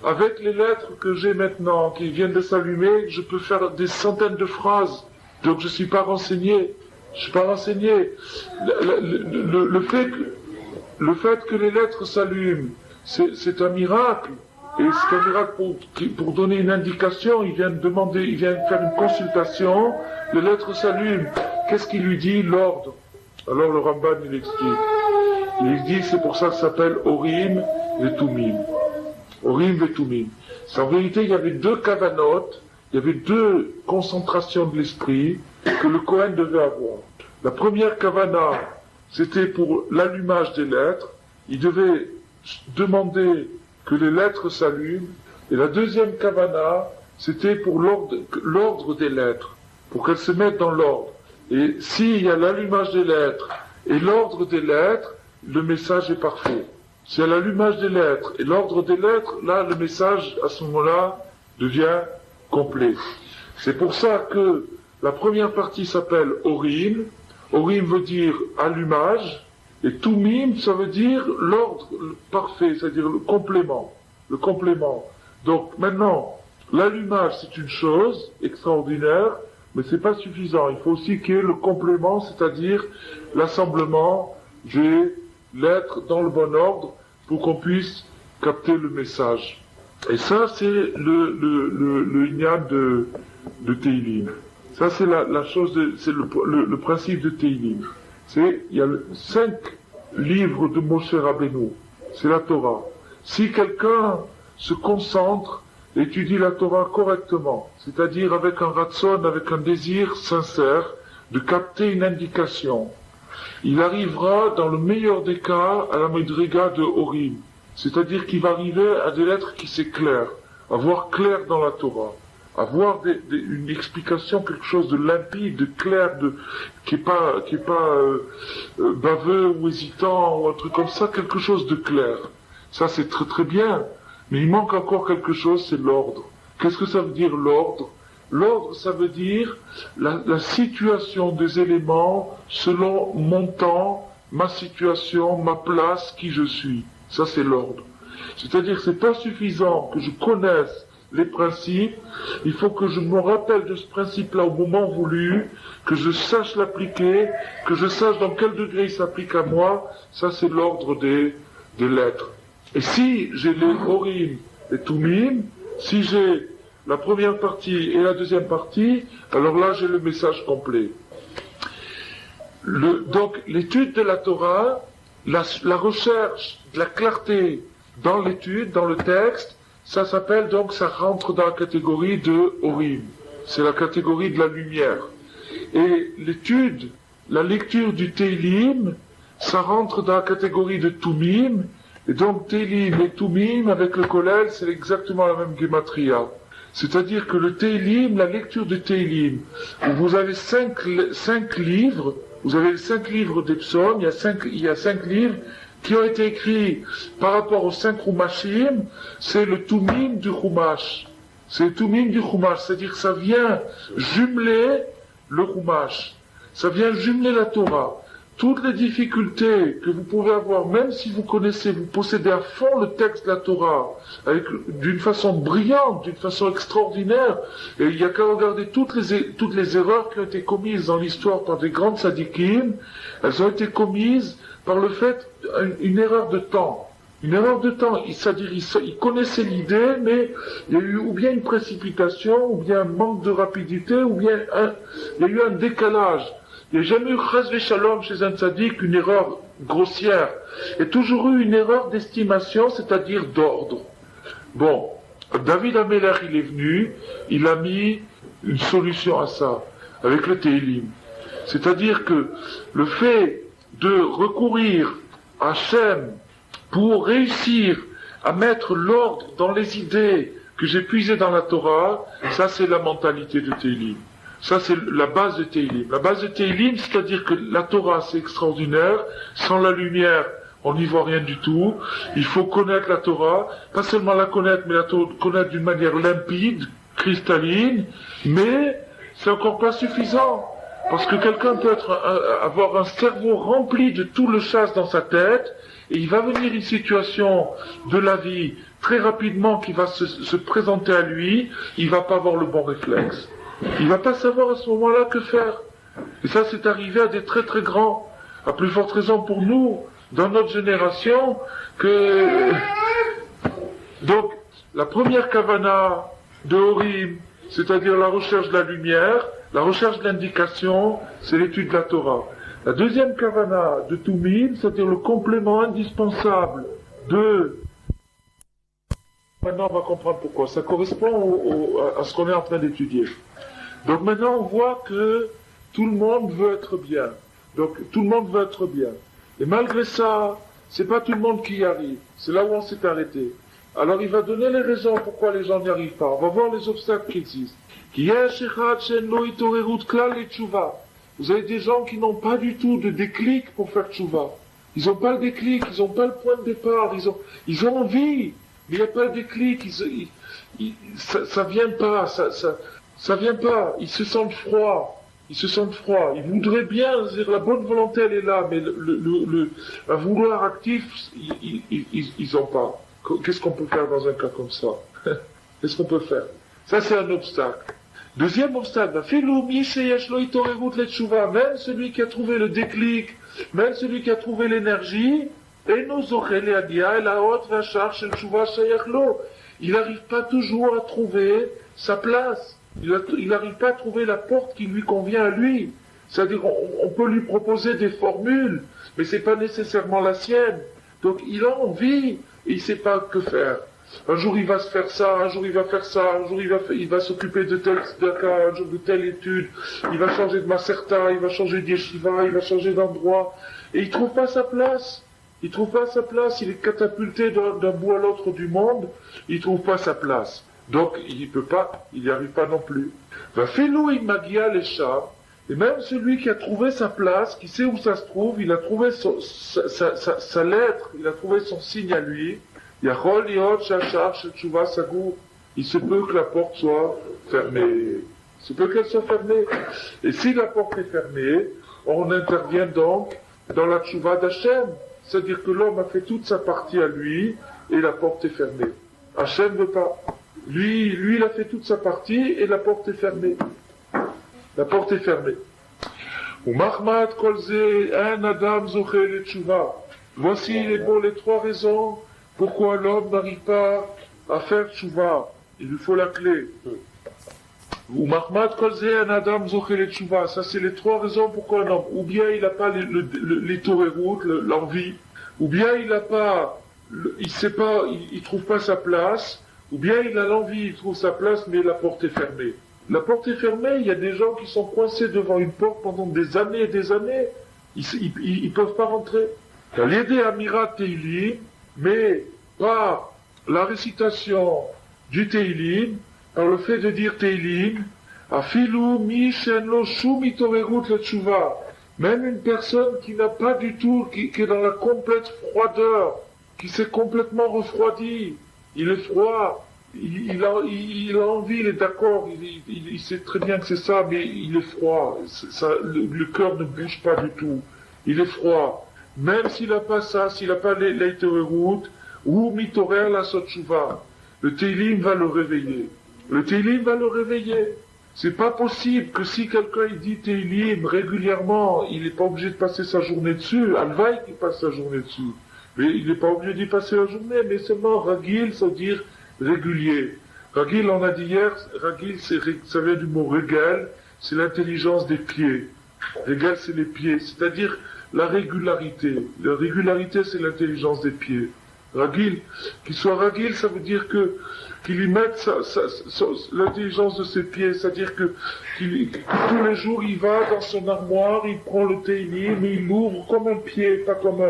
Avec les lettres que j'ai maintenant, qui viennent de s'allumer, je peux faire des centaines de phrases. Donc je suis pas renseigné. Je suis pas renseigné. Le fait que les lettres s'allument, c'est un miracle. Et c'est un miracle pour donner une indication. Il vient faire une consultation. Les lettres s'allument. Qu'est-ce qu'il lui dit? L'ordre. Alors le Ramban, il explique. Il dit, c'est pour ça que ça s'appelle Orim Vetumim. Orim Vetumim. En vérité, il y avait deux kavanot, il y avait deux concentrations de l'esprit que le Kohen devait avoir. La première kavana, c'était pour l'allumage des lettres. Il devait demander que les lettres s'allument. Et la deuxième kavana, c'était pour l'ordre des lettres, pour qu'elles se mettent dans l'ordre. Et s'il y a l'allumage des lettres et l'ordre des lettres, le message est parfait. S'il y a l'allumage des lettres et l'ordre des lettres, là, le message, à ce moment-là, devient complet. C'est pour ça que la première partie s'appelle Orim. Orim veut dire allumage, et Tumim, ça veut dire l'ordre parfait, c'est-à-dire le complément. Le complément. Donc maintenant, l'allumage c'est une chose extraordinaire, mais c'est pas suffisant. Il faut aussi qu'il y ait le complément, c'est-à-dire l'assemblement des lettres dans le bon ordre pour qu'on puisse capter le message. Et ça, c'est le ignat de Teilim. Ça, c'est la chose, c'est le principe de Teilim. Il y a 5 livres de Moshe Rabbeinu. C'est la Torah. Si quelqu'un se concentre, étudie la Torah correctement, c'est-à-dire avec un ratson, avec un désir sincère de capter une indication, il arrivera, dans le meilleur des cas, à la Medriga de Orim. C'est-à-dire qu'il va arriver à des lettres qui s'éclairent, à voir clair dans la Torah, à voir une explication, quelque chose de limpide, de clair, qui est pas baveux ou hésitant ou un truc comme ça, quelque chose de clair. Ça c'est très très bien, mais il manque encore quelque chose, c'est l'ordre. Qu'est-ce que ça veut dire l'ordre? L'ordre, ça veut dire la situation des éléments selon mon temps, ma situation, ma place, qui je suis. Ça, c'est l'ordre. C'est-à-dire que c'est pas suffisant que je connaisse les principes, il faut que je me rappelle de ce principe-là au moment voulu, que je sache l'appliquer, que je sache dans quel degré il s'applique à moi. Ça, c'est l'ordre des lettres. Et si j'ai les Orim et Tumim, si j'ai la première partie et la deuxième partie, alors là, j'ai le message complet. Donc, l'étude de la Torah, la recherche de la clarté dans l'étude, dans le texte, ça s'appelle donc, ça rentre dans la catégorie de Orim. C'est la catégorie de la lumière. Et l'étude, la lecture du Teilim, ça rentre dans la catégorie de Tumim. Et donc Teilim et Tumim avec le Kollel, c'est exactement la même gematria. C'est-à-dire que le Teilim, la lecture du Teilim, où vous avez 5 livres, vous avez les 5 livres des psaumes, il y a 5 livres qui ont été écrits par rapport aux 5 Chumashim, c'est le Tumim du Chumash. C'est le Tumim du Chumash, c'est-à-dire que ça vient jumeler le Chumash. Ça vient jumeler la Torah. Toutes les difficultés que vous pouvez avoir, même si vous possédez à fond le texte de la Torah, d'une façon brillante, d'une façon extraordinaire, et il n'y a qu'à regarder toutes les erreurs qui ont été commises dans l'histoire par des grandes sadikim, elles ont été commises par le fait une erreur de temps. Une erreur de temps, c'est-à-dire ils connaissaient l'idée, mais il y a eu ou bien une précipitation, ou bien un manque de rapidité, ou bien il y a eu un décalage. Il n'y a jamais eu chas v'shalom chez un tzaddik, une erreur grossière. Il y a toujours eu une erreur d'estimation, c'est-à-dire d'ordre. Bon, David Amelech, il est venu, il a mis une solution à ça, avec le Teilim. C'est-à-dire que le fait de recourir à Hachem pour réussir à mettre l'ordre dans les idées que j'ai puisées dans la Torah, ça c'est la mentalité de Teilim. Ça, c'est la base de Teilim. La base de Teilim, c'est-à-dire que la Torah, c'est extraordinaire. Sans la lumière, on n'y voit rien du tout. Il faut connaître la Torah. Pas seulement la connaître, mais la connaître d'une manière limpide, cristalline. Mais c'est encore pas suffisant. Parce que quelqu'un peut avoir un cerveau rempli de tout le chasse dans sa tête, et il va venir une situation de la vie très rapidement qui va se présenter à lui, il va pas avoir le bon réflexe. Il va pas savoir à ce moment-là que faire. Et ça, c'est arrivé à des très très grands. À plus forte raison pour nous, dans notre génération, que... Donc, la première kavana de Orim, c'est-à-dire la recherche de la lumière, la recherche de l'indication, c'est l'étude de la Torah. La deuxième kavana de Tumim, c'est-à-dire le complément indispensable de... Maintenant, on va comprendre pourquoi. Ça correspond à ce qu'on est en train d'étudier. Donc maintenant, on voit que tout le monde veut être bien. Donc, tout le monde veut être bien. Et malgré ça, c'est pas tout le monde qui y arrive. C'est là où on s'est arrêté. Alors, il va donner les raisons pourquoi les gens n'y arrivent pas. On va voir les obstacles qui existent. Vous avez des gens qui n'ont pas du tout de déclic pour faire tchouva. Ils n'ont pas le déclic, ils n'ont pas le point de départ. Ils ont envie, mais il n'y a pas de déclic. Ça vient pas, ça vient pas. Ils se sentent froids. ils se sentent froids. Ils voudraient bien, c'est-à-dire la bonne volonté elle est là, mais un vouloir actif, ils ont pas. Qu'est-ce qu'on peut faire dans un cas comme ça? Qu'est-ce qu'on peut faire? Ça c'est un obstacle. Deuxième obstacle, même celui qui a trouvé le déclic, même celui qui a trouvé l'énergie, il n'arrive pas toujours à trouver sa place. Il n'arrive pas à trouver la porte qui lui convient à lui. C'est-à-dire, on peut lui proposer des formules, mais c'est pas nécessairement la sienne. Donc, il a envie, et il sait pas que faire. Un jour, il va se faire ça, un jour, il va faire ça, un jour, il va s'occuper de tel cas, un jour de telle étude, il va changer de maserta, il va changer d'yeshiva, il va changer d'endroit, et il trouve pas sa place. Il trouve pas sa place, il est catapulté d'un bout à l'autre du monde, il trouve pas sa place. Donc, il peut pas, il n'y arrive pas non plus. Va fais-nous magia les chats, et même celui qui a trouvé sa place, qui sait où ça se trouve, il a trouvé sa lettre, il a trouvé son signe à lui, Yachol yot shachar shetchuva sagou, il se peut que la porte soit fermée. Il se peut qu'elle soit fermée. Et si la porte est fermée, on intervient donc dans la tchouva d'Hachem. C'est-à-dire que l'homme a fait toute sa partie à lui, et la porte est fermée. Hachem ne veut pas. Lui, il a fait toute sa partie, et la porte est fermée. La porte est fermée. Ou mahmat kolze un adam zoche le tchouva. Voici les trois raisons pourquoi l'homme n'arrive pas à faire tchouva. Il lui faut la clé. Ou mahmat kolze un adam zoche le tchouva. Ça, c'est les trois raisons pourquoi un homme, ou bien il n'a pas les toréroutes, l'envie, ou bien il n'a pas, il sait pas, il trouve pas sa place, ou bien il a l'envie, il trouve sa place, mais la porte est fermée. La porte est fermée, il y a des gens qui sont coincés devant une porte pendant des années et des années. Ils peuvent pas rentrer. Il y a l'aider Amirat Teilim, mais par la récitation du Teilim, par le fait de dire Teilim, Afilu mi shenlo shum itorerut le tshuva. Même une personne qui n'a pas du tout, qui est dans la complète froideur, qui s'est complètement refroidi, il est froid, il a envie, il est d'accord, il sait très bien que c'est ça, mais il est froid, le cœur ne bouge pas du tout, il est froid. Même s'il n'a pas ça, s'il n'a pas l'Eitererut, ou Mitorer la Sotchouva, le Teilim va le réveiller. Le Teilim va le réveiller. C'est pas possible que si quelqu'un il dit Teilim régulièrement, il n'est pas obligé de passer sa journée dessus, Alvaï qui passe sa journée dessus. Mais il n'est pas obligé d'y passer la journée, mais seulement Ragil, ça veut dire régulier. Ragil, on a dit hier, Ragil, ça vient du mot régal, c'est l'intelligence des pieds. Régal, c'est les pieds, c'est-à-dire la régularité. La régularité, c'est l'intelligence des pieds. Ragil, qu'il soit Ragil, ça veut dire qu'il y mette l'intelligence de ses pieds, c'est-à-dire que tous les jours, il va dans son armoire, il prend le Teilim, et il l'ouvre comme un pied, pas comme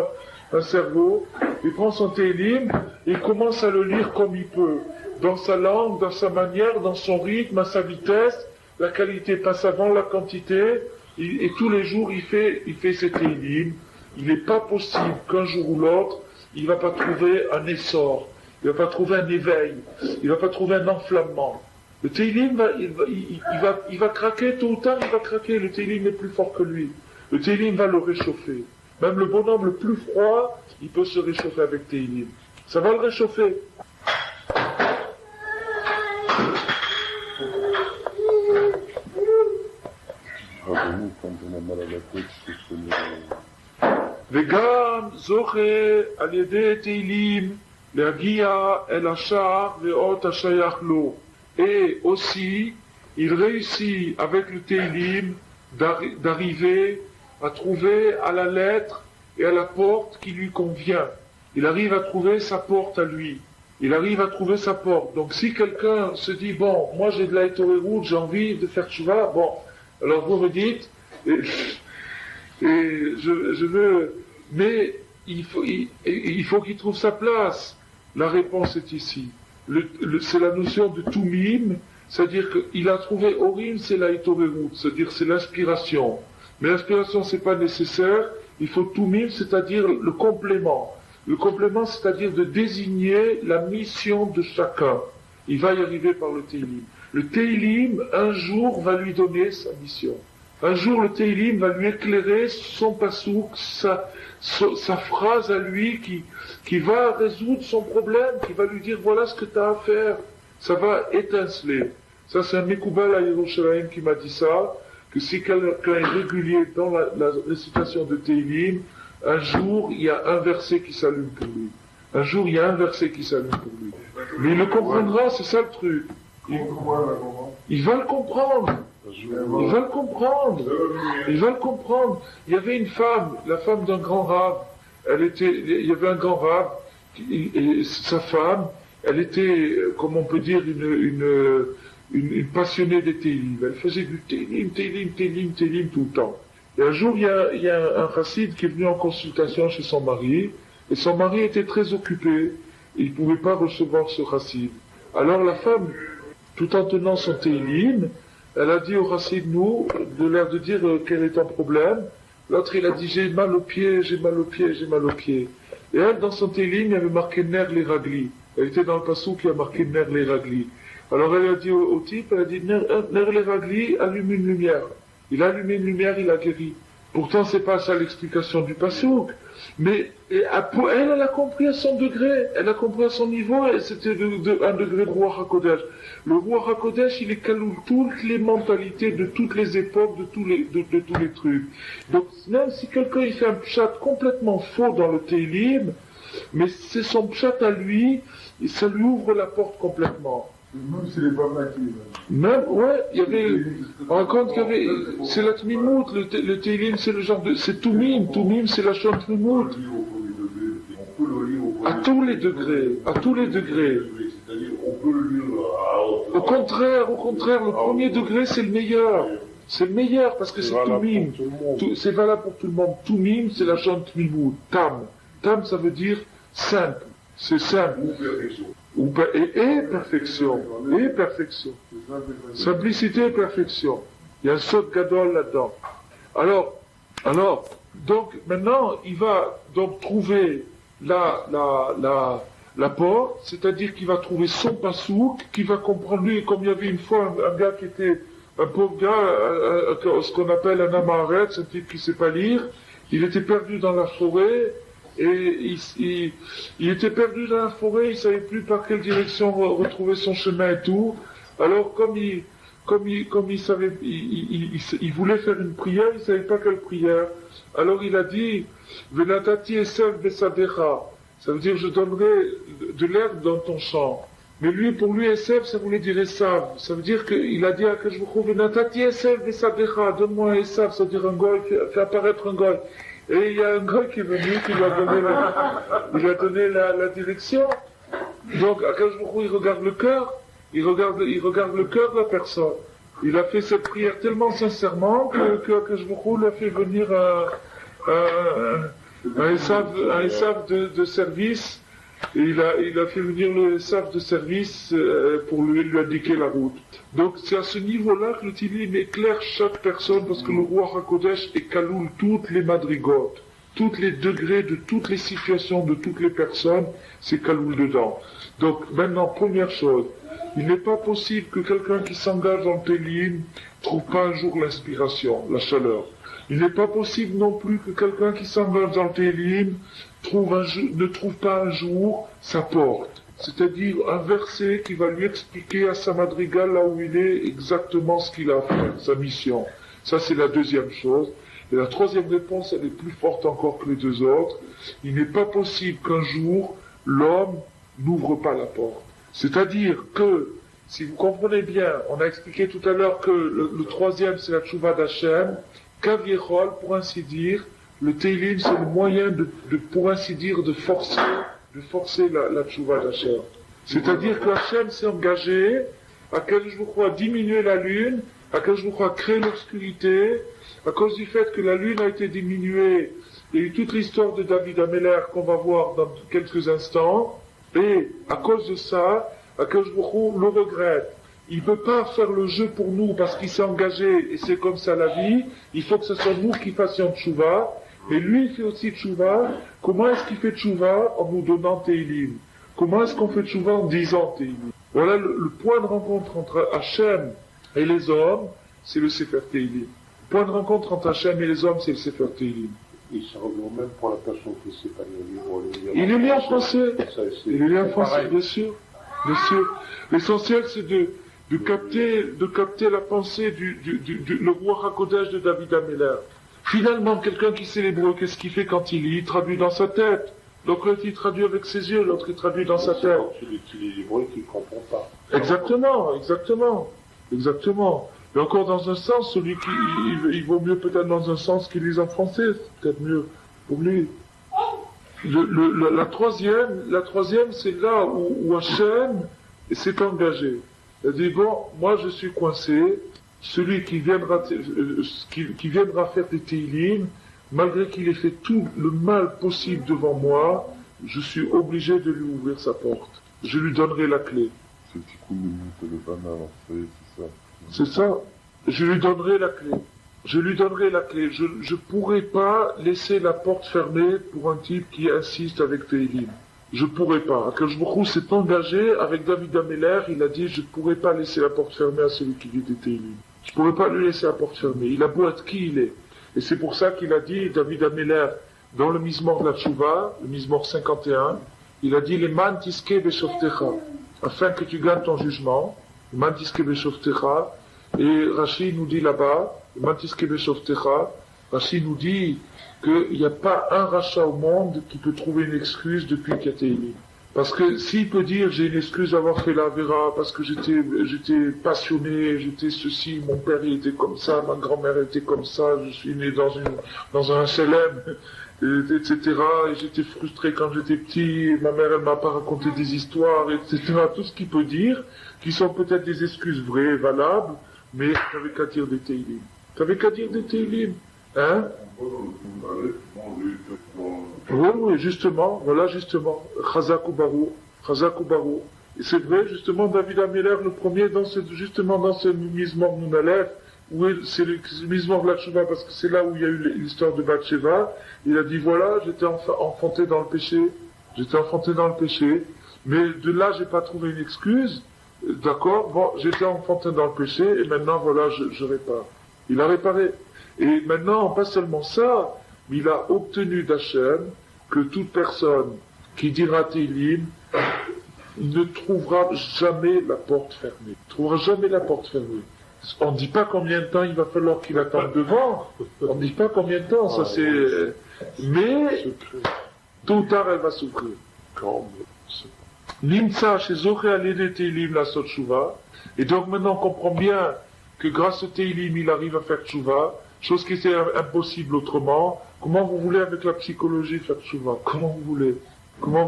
un cerveau. Il prend son Teilim et il commence à le lire comme il peut, dans sa langue, dans sa manière, dans son rythme, à sa vitesse. La qualité passe avant la quantité, et tous les jours il fait ses Teilim. Il n'est pas possible qu'un jour ou l'autre, il va pas trouver un essor, il va pas trouver un éveil, il va pas trouver un enflammement. Le Teilim il va craquer, tôt ou tard il va craquer, le Teilim est plus fort que lui. Le Teilim va le réchauffer. Même le bonhomme le plus froid, il peut se réchauffer avec Teilim. Ça va le réchauffer. Rappelez-nous, quand on a mal à la tête, c'est ce וגם זוכה על ידי תהילים להגיע אל השער ואות השייך לו. Et aussi, il réussit avec le Teilim d'arriver à trouver à la lettre et à la porte qui lui convient. Il arrive à trouver sa porte à lui. Il arrive à trouver sa porte. Donc si quelqu'un se dit, bon, moi j'ai de la Torah, j'ai envie de faire tchouva, bon, alors vous me dites, et je veux, mais il faut qu'il trouve sa place. La réponse est ici. C'est la notion de Toumim, c'est-à-dire qu'il a trouvé Orim, c'est la Etorerut, c'est-à-dire c'est l'inspiration. Mais l'inspiration c'est pas nécessaire, il faut Toumim, c'est-à-dire le complément. Le complément, c'est-à-dire de désigner la mission de chacun. Il va y arriver par le Teilim. Le Teilim, un jour, va lui donner sa mission. Un jour, le Teilim va lui éclairer son pasouk, sa phrase à lui qui va résoudre son problème, qui va lui dire voilà ce que tu as à faire. Ça va étinceler. Ça, c'est un Mekoubal à Yerushalayim qui m'a dit ça, que si quelqu'un est régulier dans la récitation de Teilim, un jour, il y a un verset qui s'allume pour lui. Un jour, il y a un verset qui s'allume pour lui. Mais il le comprendra, c'est ça le truc. Il va le comprendre. Il va le comprendre. Il va le comprendre. Il y avait une femme, la femme d'un grand rave. Il y avait un grand rave, et sa femme, elle était, comme on peut dire, une passionnée des Télim. Elle faisait du Télim tout le temps. Et un jour, il y a un chassid qui est venu en consultation chez son mari, et son mari était très occupé, et il ne pouvait pas recevoir ce chassid. Alors la femme, tout en tenant son Télim, elle a dit au chassid, nous, de l'air de dire quel est ton problème. L'autre, il a dit, j'ai mal au pied, j'ai mal au pied, j'ai mal au pied. Et elle, dans son Télim, il y avait marqué Ner les Ragli. Elle était dans le passou qui a marqué Ner les Ragli. Alors elle a dit au type, elle a dit, Ner les Ragli, allume une lumière. Il a allumé une lumière, il a guéri. Pourtant, c'est pas ça l'explication du passouk. Mais elle a compris à son degré, elle a compris à son niveau, et c'était un degré de Ruach HaKodesh. Le Ruach HaKodesh, il est caloul toutes les mentalités de toutes les époques, de tous les trucs. Donc, même si quelqu'un il fait un pshat complètement faux dans le Teilim, mais c'est son pshat à lui, et ça lui ouvre la porte complètement. Même si les pas naquis. Même, ouais, il y avait, on raconte qu'il y avait, c'est la Tmimout, le Teilim, c'est le genre de, c'est Toumim, c'est la chante Tmimout. On peut le lire à tous les degrés. C'est-à-dire, on peut le lire Au contraire, le premier degré, c'est le meilleur. C'est le meilleur, parce que c'est Toumim. C'est valable pour tout le monde. Toumim, c'est la chante Tmimout. Tam, ça veut dire simple. C'est simple. Et perfection. Simplicité et perfection. Il y a un sot gadol là-dedans. Alors, donc, maintenant, il va donc trouver la porte, c'est-à-dire qu'il va trouver son pasouk, qui va comprendre lui, comme il y avait une fois un gars qui était, un pauvre gars, ce qu'on appelle un amaret, c'est un type qui sait pas lire, il était perdu dans la forêt, et il était perdu dans la forêt, il savait plus par quelle direction retrouver son chemin et tout. Alors comme il savait, il voulait faire une prière, il savait pas quelle prière. Alors il a dit, Venatati esav besadecha. Ça veut dire je donnerai de l'herbe dans ton champ. Mais pour lui esav, ça voulait dire esav. Ça veut dire qu'il a dit à Kajvouchou, Venatati esav besadecha, donne-moi un esav, ça veut dire un goy, fait apparaître un goy. Et il y a un gars qui est venu, qui lui a donné la direction. Donc, Akashvouchou, il regarde le cœur, il regarde le cœur de la personne. Il a fait cette prière tellement sincèrement que Akashvouchou lui a fait venir un essave de service. Et il a fait venir le essave de service pour lui indiquer la route. Donc c'est à ce niveau-là que le Teilim éclaire chaque personne, parce que le Ruach HaKodesh est kaloul toutes les madrigotes, tous les degrés de toutes les situations de toutes les personnes, c'est kaloul dedans. Donc maintenant, première chose, il n'est pas possible que quelqu'un qui s'engage dans le Teilim trouve pas un jour l'inspiration, la chaleur. Il n'est pas possible non plus que quelqu'un qui s'engage dans le Teilim ne trouve pas un jour sa porte. C'est-à-dire un verset qui va lui expliquer à sa madrigale là où il est exactement ce qu'il a à faire, sa mission. Ça c'est la deuxième chose. Et la troisième réponse, elle est plus forte encore que les deux autres. Il n'est pas possible qu'un jour l'homme n'ouvre pas la porte. C'est-à-dire que, si vous comprenez bien, on a expliqué tout à l'heure que le troisième c'est la tchouva d'Hachem, Kaviechol, pour ainsi dire, le Teilim c'est le moyen pour ainsi dire, de forcer la tchouva d'Hachem. C'est-à-dire que Hachem s'est engagé à diminuer la lune, à créer l'obscurité, à cause du fait que la lune a été diminuée. Il y a eu toute l'histoire de David Améler qu'on va voir dans quelques instants, et à cause de ça, Akadosh Baruch Hu le regrette. Il ne peut pas faire le jeu pour nous parce qu'il s'est engagé et c'est comme ça la vie. Il faut que ce soit nous qui fassions tchouva. Et lui, il fait aussi tchouva. Comment est-ce qu'il fait tchouva? En nous donnant Teilim. Comment est-ce qu'on fait tchouva? En disant Teilim. Voilà le point de rencontre entre Hachem et les hommes, c'est le Sefer Teilim. point de rencontre entre Hachem et les hommes, c'est le Sefer Tehillim. Il servent même pour la personne qui ne sait pas lire le livre. Il est lu en français. Il est lu en français, pareil. bien sûr. Bien sûr. L'essentiel, c'est de capter la pensée le roi HaKodesh de David Améler. Finalement, quelqu'un qui sait l'hébreu, qu'est-ce qu'il fait quand il lit? Il traduit dans sa tête. Donc l'autre, il traduit avec ses yeux, l'autre, il traduit dans sa tête. Celui qui lit l'hébreu qui ne comprend pas. Exactement. Et encore dans un sens, celui qui, il vaut mieux peut-être dans un sens qu'il lise en français, c'est peut-être mieux pour lui. La troisième, c'est là où Hachem s'est engagé. Il a dit, bon, moi je suis coincé, celui qui viendra faire des Tehillim, malgré qu'il ait fait tout le mal possible devant moi, je suis obligé de lui ouvrir sa porte. Je lui donnerai la clé. C'est le tikkun de Moutelevana, alors c'est ça. C'est ça. Je lui donnerai la clé. Je pourrai pas laisser la porte fermée pour un type qui insiste avec Tehillim. Je pourrais pas. Akadosh Baruch Hu s'est engagé avec David Améler, il a dit, je pourrais pas laisser la porte fermée à celui qui lit des Tehillim. Je pourrais pas lui laisser la porte fermée. Il a beau être qui il est. Et c'est pour ça qu'il a dit, David Améler, dans le Mizmor de la Tchouva, le Mizmor 51, il a dit, les man tiske beshoftecha, afin que tu gagnes ton jugement, les man tiske beshoftecha, et Rashi nous dit là-bas, les man tiske beshoftecha, Rashi nous dit qu'il n'y a pas un rachat au monde qui peut trouver une excuse depuis qu'il y a Tehillim. Parce que s'il peut dire j'ai une excuse d'avoir fait la Vera, parce que j'étais passionné, j'étais ceci, mon père il était comme ça, ma grand-mère était comme ça, je suis né dans un HLM, etc. Et j'étais frustré quand j'étais petit, et ma mère elle m'a pas raconté des histoires, etc. Tout ce qu'il peut dire, qui sont peut-être des excuses vraies, valables, mais t'avais qu'à dire des Tehillim. Hein? Oui, justement, Chazak ou Barou. Et c'est vrai, justement, David Améler, le premier, dans ce Mizmor Nounalef, où c'est le Mizmor de la Tchouva, parce que c'est là où il y a eu l'histoire de Bathsheba, il a dit, voilà, j'étais enfanté dans le péché, mais de là, j'ai pas trouvé une excuse, d'accord, bon, j'étais enfanté dans le péché, et maintenant, voilà, je répare. Il a réparé. Et maintenant, pas seulement ça, mais il a obtenu d'Hachem que toute personne qui dira Tehillim ne trouvera jamais la porte fermée. On ne dit pas combien de temps il va falloir qu'il attende devant. On ne dit pas combien de temps, ça c'est... Mais, tôt ou tard, elle va s'ouvrir. Nimtsa chez Zoré Alédé Tehillim la Sot Tshuva. Et donc maintenant, on comprend bien que grâce au Tehillim, il arrive à faire Tshuva. Chose qui était impossible autrement. Comment vous voulez avec la psychologie faire Tshuva? Comment vous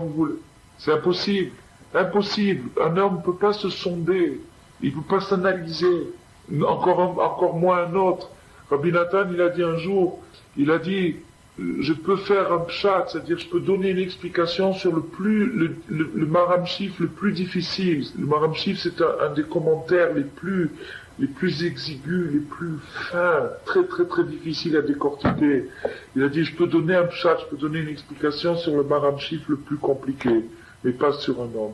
voulez? C'est impossible. Un homme ne peut pas se sonder. Il ne peut pas s'analyser. Encore moins un autre. Rabbi Nathan, il a dit un jour, je peux faire un pshat, c'est-à-dire je peux donner une explication sur le Maram Shif le plus difficile. Le Maram Shif, c'est un des commentaires les plus exigus, les plus fins, très très très difficiles à décortiquer. Il a dit, je peux donner un pshat, je peux donner une explication sur le Maram Shif le plus compliqué, mais pas sur un homme.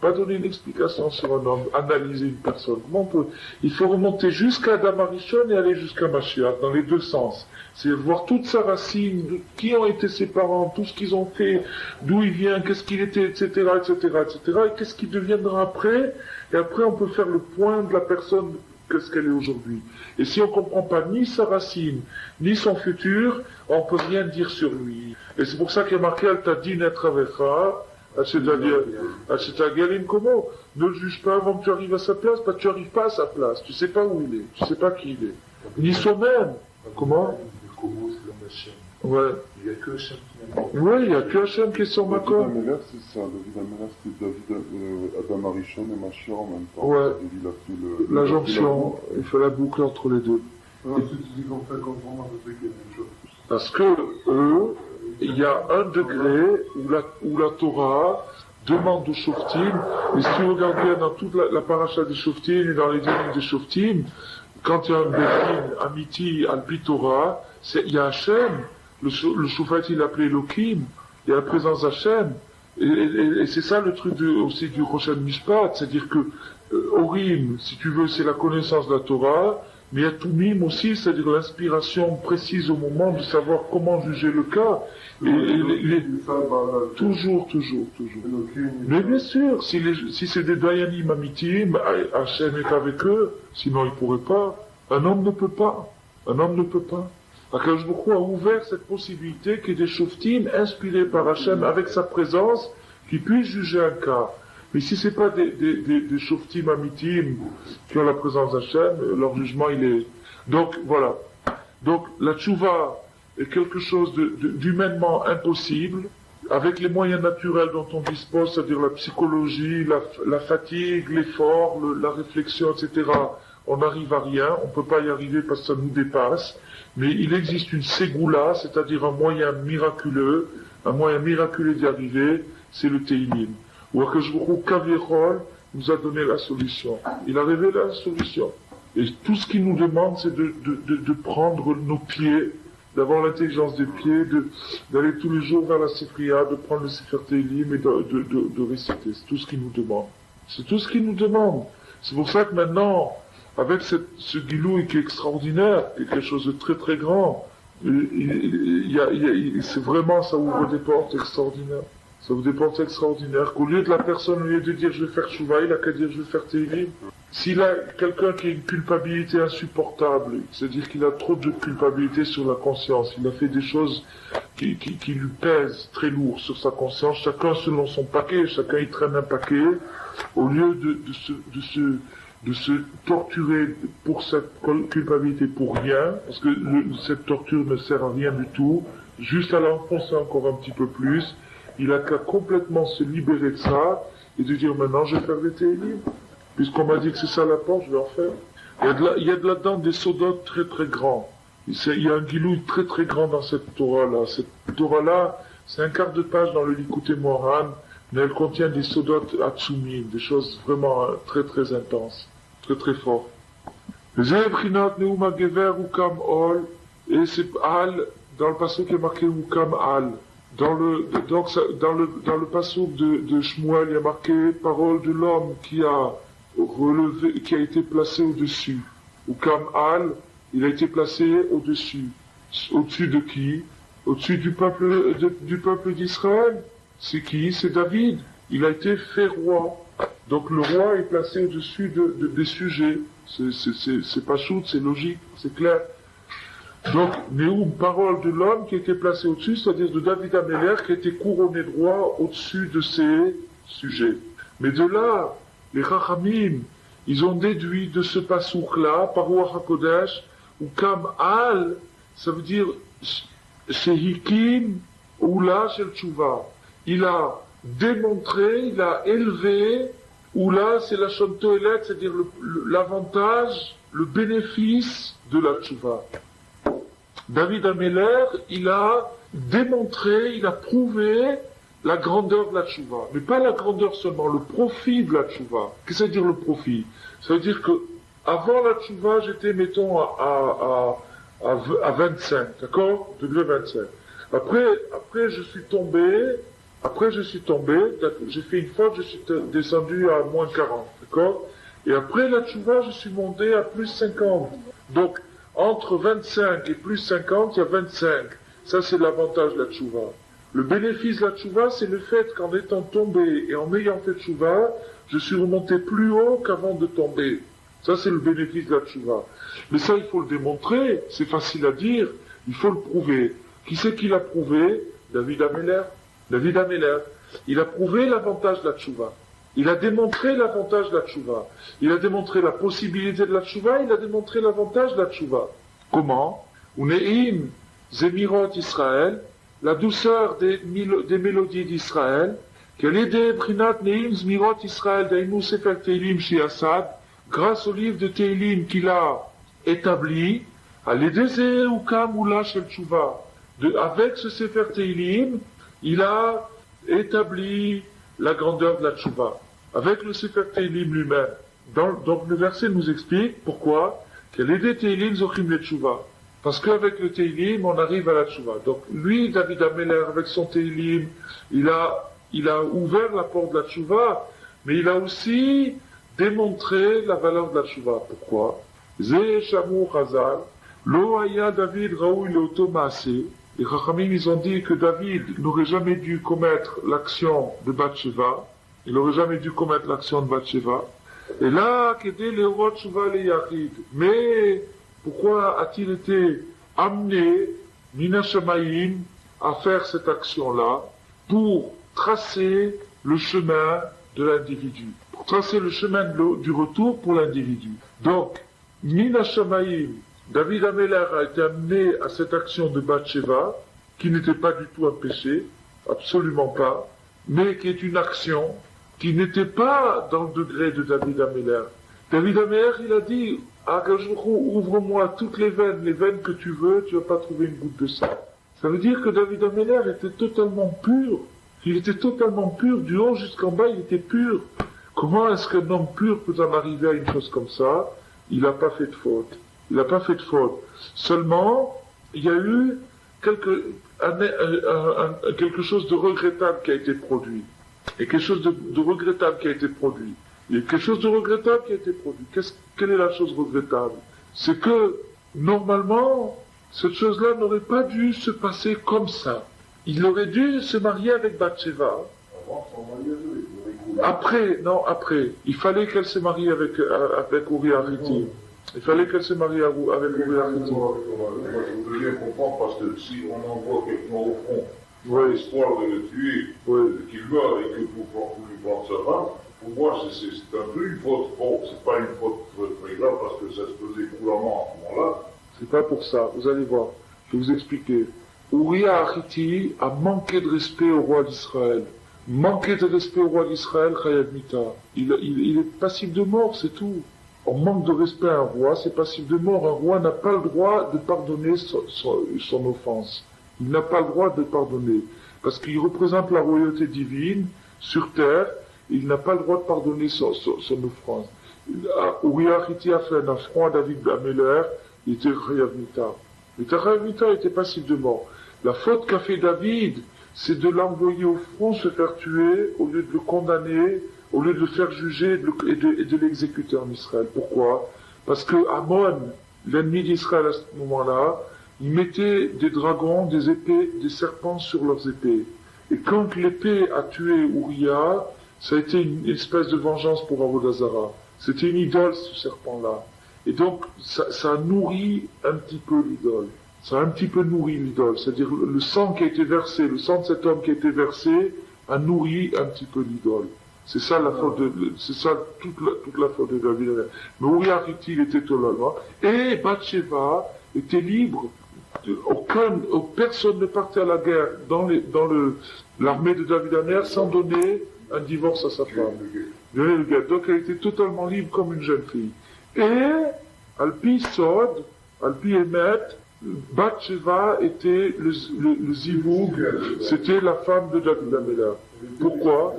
Pas donner une explication sur un homme, analyser une personne. Comment on peut? Il faut remonter jusqu'à Adam Arishon et aller jusqu'à Mashiach, dans les deux sens. C'est voir toute sa racine, qui ont été ses parents, tout ce qu'ils ont fait, d'où il vient, qu'est-ce qu'il était, etc., et qu'est-ce qu'il deviendra après. Et après, on peut faire le point de la personne, qu'est-ce qu'elle est aujourd'hui. Et si on comprend pas ni sa racine, ni son futur, on peut rien dire sur lui. Et c'est pour ça qu'il y a marqué, elle t'a dit naître avec comment? Ne le juge pas avant que tu arrives à sa place, parce que tu n'arrives pas à sa place. Tu sais pas où il est, tu sais pas qui il est. Ni soi-même. Comment? Ouais. Il n'y a que Hachem finalement. Ouais, il n'y a que Hachem qui est sur ma David corde. Améler, c'est ça. David Améler, c'était Adam Arishon et Mashiach en même temps. Ouais. Il a fait La jonction, il fait la boucle entre les deux. Ensuite, tu dis qu'on fait comprendre un peu qu'il y a une chose. Parce que eux, il y a un degré où la Torah demande aux Shoftim, et si tu regardes bien dans toute la paracha des Shoftim et dans les dinim des Shoftim, quand il y a un Békin, Amiti, Alpi Torah, il y a Hachem, le Shofet il l'appelait Elohim, il y a la présence d'Hachem, et c'est ça le truc aussi du Roshan Mishpat, c'est-à-dire que Orim, si tu veux, c'est la connaissance de la Torah, Mais il y a tout mime aussi, c'est-à-dire l'inspiration précise au moment de savoir comment juger le cas. Toujours. Mais bien sûr, si c'est des Dayanim Amitim, Hachem est avec eux, sinon il ne pourrait pas. Un homme ne peut pas. Akadosh Baruch Hu a ouvert cette possibilité qu'il y ait des shoftim inspirés par Hachem avec sa présence qui puissent juger un cas. Mais si c'est pas des shoftim amitim qui ont la présence d'Hachem, leur jugement il est... Donc voilà. Donc la tchouva est quelque chose d'humainement impossible, avec les moyens naturels dont on dispose, c'est-à-dire la psychologie, la fatigue, l'effort, la réflexion, etc. On n'arrive à rien, on peut pas y arriver parce que ça nous dépasse, mais il existe une ségoula, c'est-à-dire un moyen miraculeux d'y arriver, c'est le Teilim. Ou Akadosh Baruch Hu Kaviechol nous a donné la solution. Il a révélé la solution. Et tout ce qu'il nous demande, c'est de prendre nos pieds, d'avoir l'intelligence des pieds, d'aller tous les jours vers la Sifriya, de prendre le Sefer Teilim et de réciter. C'est tout ce qu'il nous demande. C'est tout ce qu'il nous demande. C'est pour ça que maintenant, avec ce Gilouï qui est extraordinaire, qui est quelque chose de très très grand, c'est vraiment, ça ouvre des portes extraordinaires. Ça ouvre des portes extraordinaires. Qu'au lieu de la personne, au lieu de dire je vais faire Chouva, il a qu'à dire je vais faire Teilim. S'il a quelqu'un qui a une culpabilité insupportable, c'est-à-dire qu'il a trop de culpabilité sur la conscience, il a fait des choses qui lui pèsent très lourd sur sa conscience, chacun selon son paquet, chacun y traîne un paquet, au lieu de se torturer pour cette culpabilité pour rien, parce que cette torture ne sert à rien du tout, juste à l'enfoncer encore un petit peu plus, il a qu'à complètement se libérer de ça, et de dire maintenant je vais faire des Teilim. Puisqu'on m'a dit que c'est ça la porte, je vais en faire. Il y a de là-dedans des sodotes très très grands. Il y a un guilouille très très grand dans cette Torah-là. Cette Torah-là, c'est un quart de page dans le Likutei Moharan, mais elle contient des sodotes atsumim, des choses vraiment très très intenses, très très fortes. Et c'est Al, dans le passage qui est marqué Ukam Al. Dans le passage de Shmuel, il y a marqué parole de l'homme qui a été placé au-dessus. Ukam Al, il a été placé au-dessus. Au-dessus de qui? Au-dessus du peuple d'Israël. C'est qui? C'est David. Il a été fait roi. Donc le roi est placé au-dessus des sujets. C'est pas shoot, c'est logique, c'est clair. Donc, Néoum, parole de l'homme qui était placé au-dessus, c'est-à-dire de David Améler, qui était couronné de roi au-dessus de ses sujets. Mais de là, les Chachamim, ils ont déduit de ce pasouk-là, par Ruach HaKodesh, ou Kam Al, ça veut dire Shehikim Oula Shel Tshuva. Il a démontré, il a élevé, Oula, c'est la Shon Toelet, c'est-à-dire l'avantage, le bénéfice de la Tshuva. David Améler, il a démontré, il a prouvé la grandeur de la tchouva. Mais pas la grandeur seulement, le profit de la tchouva. Qu'est-ce que ça veut dire le profit? Ça veut dire que avant la tchouva, j'étais, mettons, à 25, d'accord? Degré 25. Après je suis tombé, j'ai fait une faute, je suis descendu à moins 40, d'accord? Et après la tchouva, je suis monté à plus 50. Donc, entre 25 et plus 50, il y a 25. Ça, c'est l'avantage de la tchouva. Le bénéfice de la tchouva, c'est le fait qu'en étant tombé et en ayant fait tchouva, je suis remonté plus haut qu'avant de tomber. Ça, c'est le bénéfice de la tchouva. Mais ça, il faut le démontrer. C'est facile à dire. Il faut le prouver. Qui c'est qui l'a prouvé? David Améler. David Améler. Il a prouvé l'avantage de la tchouva. Il a démontré l'avantage de la tchouva. Il a démontré la possibilité de la tchouva, il a démontré l'avantage de la tchouva. Comment? Uneim Zemirot Israël, la douceur des mélodies d'Israël, qu'elle aidait Brinat Neim Zemirot Israël d'Aïnou Sefer Teilim chez Assad, grâce au livre de Teilim qu'il a établi, à l'aider Ukam Oula Shel Tchouva. Avec ce Sefer Teilim, il a établi la grandeur de la tchouva, avec le Sefer Teilim lui-même. Donc le verset nous explique pourquoi qu'elle aidait Teilim zochim le tchouva. Parce qu'avec le Teilim, on arrive à la tchouva. Donc lui, David Améler, avec son Teilim, il a ouvert la porte de la tchouva, mais il a aussi démontré la valeur de la tchouva. Pourquoi? Ze Shamu Chazal, Lo Haya David Raoui Leoto Maaseh. Les Chachamim, ils ont dit que David n'aurait jamais dû commettre l'action de Bathsheba. Il n'aurait jamais dû commettre l'action de Bathsheba. Et là, Kedé Leorot Shuva le Yachid. Mais pourquoi a-t-il été amené, Mina Shamayim, à faire cette action-là pour tracer le chemin de l'individu, pour tracer le chemin du retour pour l'individu. Donc, Mina Shamayim, David Améler a été amené à cette action de Bathsheba, qui n'était pas du tout un péché, absolument pas, mais qui est une action qui n'était pas dans le degré de David Améler. David Améler, il a dit, Agajouchou, ouvre-moi toutes les veines que tu veux, tu vas pas trouver une goutte de sang. Ça veut dire que David Améler était totalement pur. Il était totalement pur, du haut jusqu'en bas, il était pur. Comment est-ce qu'un homme pur peut en arriver à une chose comme ça? Il n'a pas fait de faute. Il n'a pas fait de faute. Seulement, il y a eu quelque chose de regrettable qui a été produit. Et quelque chose de regrettable qui a été produit. Il y a quelque chose de regrettable qui a été produit. Quelle est la chose regrettable? C'est que, normalement, cette chose-là n'aurait pas dû se passer comme ça. Il aurait dû se marier avec Bathsheba. Après. Il fallait qu'elle se marie avec Uriah Hitti. Il fallait qu'elle se marie avec Uriah Hitti. Moi, je voudrais bien comprendre parce que si on envoie quelqu'un au front, Oui. l'espoir de le tuer, Oui. qu'il meure et que pour lui prendre sa femme, pour moi, c'est un peu une faute. Bon, c'est pas une faute très grave parce que ça se faisait couramment à ce moment-là. C'est pas pour ça. Vous allez voir. Je vais vous expliquer. Uriah Hitti a manqué de respect au roi d'Israël. Manquer de respect au roi d'Israël, Chayav Mita. Il est passible de mort, c'est tout. On manque de respect à un roi, c'est passible de mort. Un roi n'a pas le droit de pardonner son offense. Il n'a pas le droit de pardonner. Parce qu'il représente la royauté divine sur terre, et il n'a pas le droit de pardonner son offrande. Uriah Hitti a fait un affront à David Améler, il était Chayav Mita. Mais Chayav Mita était passible de mort. La faute qu'a fait David, c'est de l'envoyer au front se faire tuer, au lieu de le condamner, au lieu de le faire juger et de l'exécuter en Israël. Pourquoi? Parce que Amon, l'ennemi d'Israël à ce moment-là, il mettait des dragons, des épées, des serpents sur leurs épées. Et quand l'épée a tué Uriah, ça a été une espèce de vengeance pour Avodazara. C'était une idole, ce serpent-là. Et donc, ça a nourri un petit peu l'idole. Ça a un petit peu nourri l'idole. C'est-à-dire, le sang qui a été versé, le sang de cet homme qui a été versé, a nourri un petit peu l'idole. C'est ça la faute c'est ça toute la faute de David. Mais Uriah Hitti, il était totalement. Et Bathsheba était libre. Personne ne partait à la guerre dans l'armée de David Améler sans donner un divorce à sa femme. Donc elle était totalement libre comme une jeune fille. Et, Alpi Sod, Alpi Emet, Bathsheba était le zivoug, c'était la femme de David Améler. Pourquoi?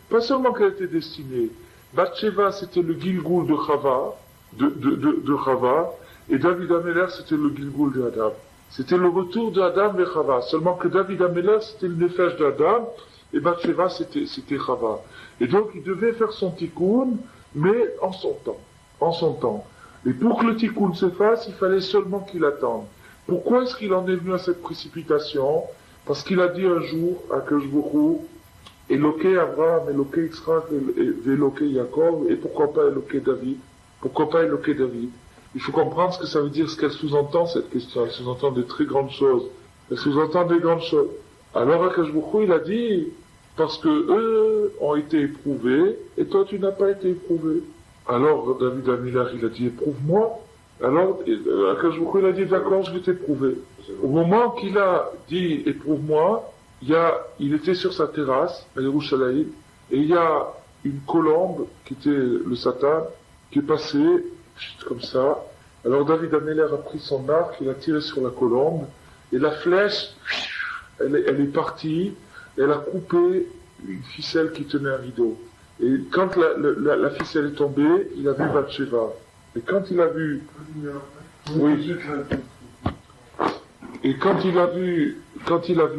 Pas seulement qu'elle était destinée. Bathsheba, c'était le Gilgoul de Chava, de Chava, et David Améler, c'était le Gilgoul de Adam. C'était le retour d'Adam vers Chava. Seulement que David Améler, c'était le nefesh d'Adam, et Bathsheba, c'était Chava. Et donc, il devait faire son tikkun, mais en son temps. Et pour que le tikkun se fasse, il fallait seulement qu'il attende. Pourquoi est-ce qu'il en est venu à cette précipitation? Parce qu'il a dit un jour à Kajbourou, Éloqué Abraham, Éloqué Yitzhak, Éloqué Yaakov, et pourquoi pas Éloqué David? Pourquoi pas Éloqué David? Il faut comprendre ce que ça veut dire, ce qu'elle sous-entend, cette question. Elle sous-entend de très grandes choses. Elle sous-entend des grandes choses. Alors Akashbourou, il a dit, parce que eux ont été éprouvés, et toi tu n'as pas été éprouvé. Alors David Améler, il a dit, éprouve-moi. Alors Akashbourou, il a dit, d'accord, je vais t'éprouver. Au moment qu'il a dit, éprouve-moi, il était sur sa terrasse, à Yerushalayim, et il y a une colombe, qui était le Satan, qui est passée, comme ça. Alors David Améler a pris son arc, il a tiré sur la colombe, et la flèche, elle est partie, elle a coupé une ficelle qui tenait un rideau. Et quand la ficelle est tombée, il a vu Bathsheba. Et quand il a vu... Oui. Et quand il a vu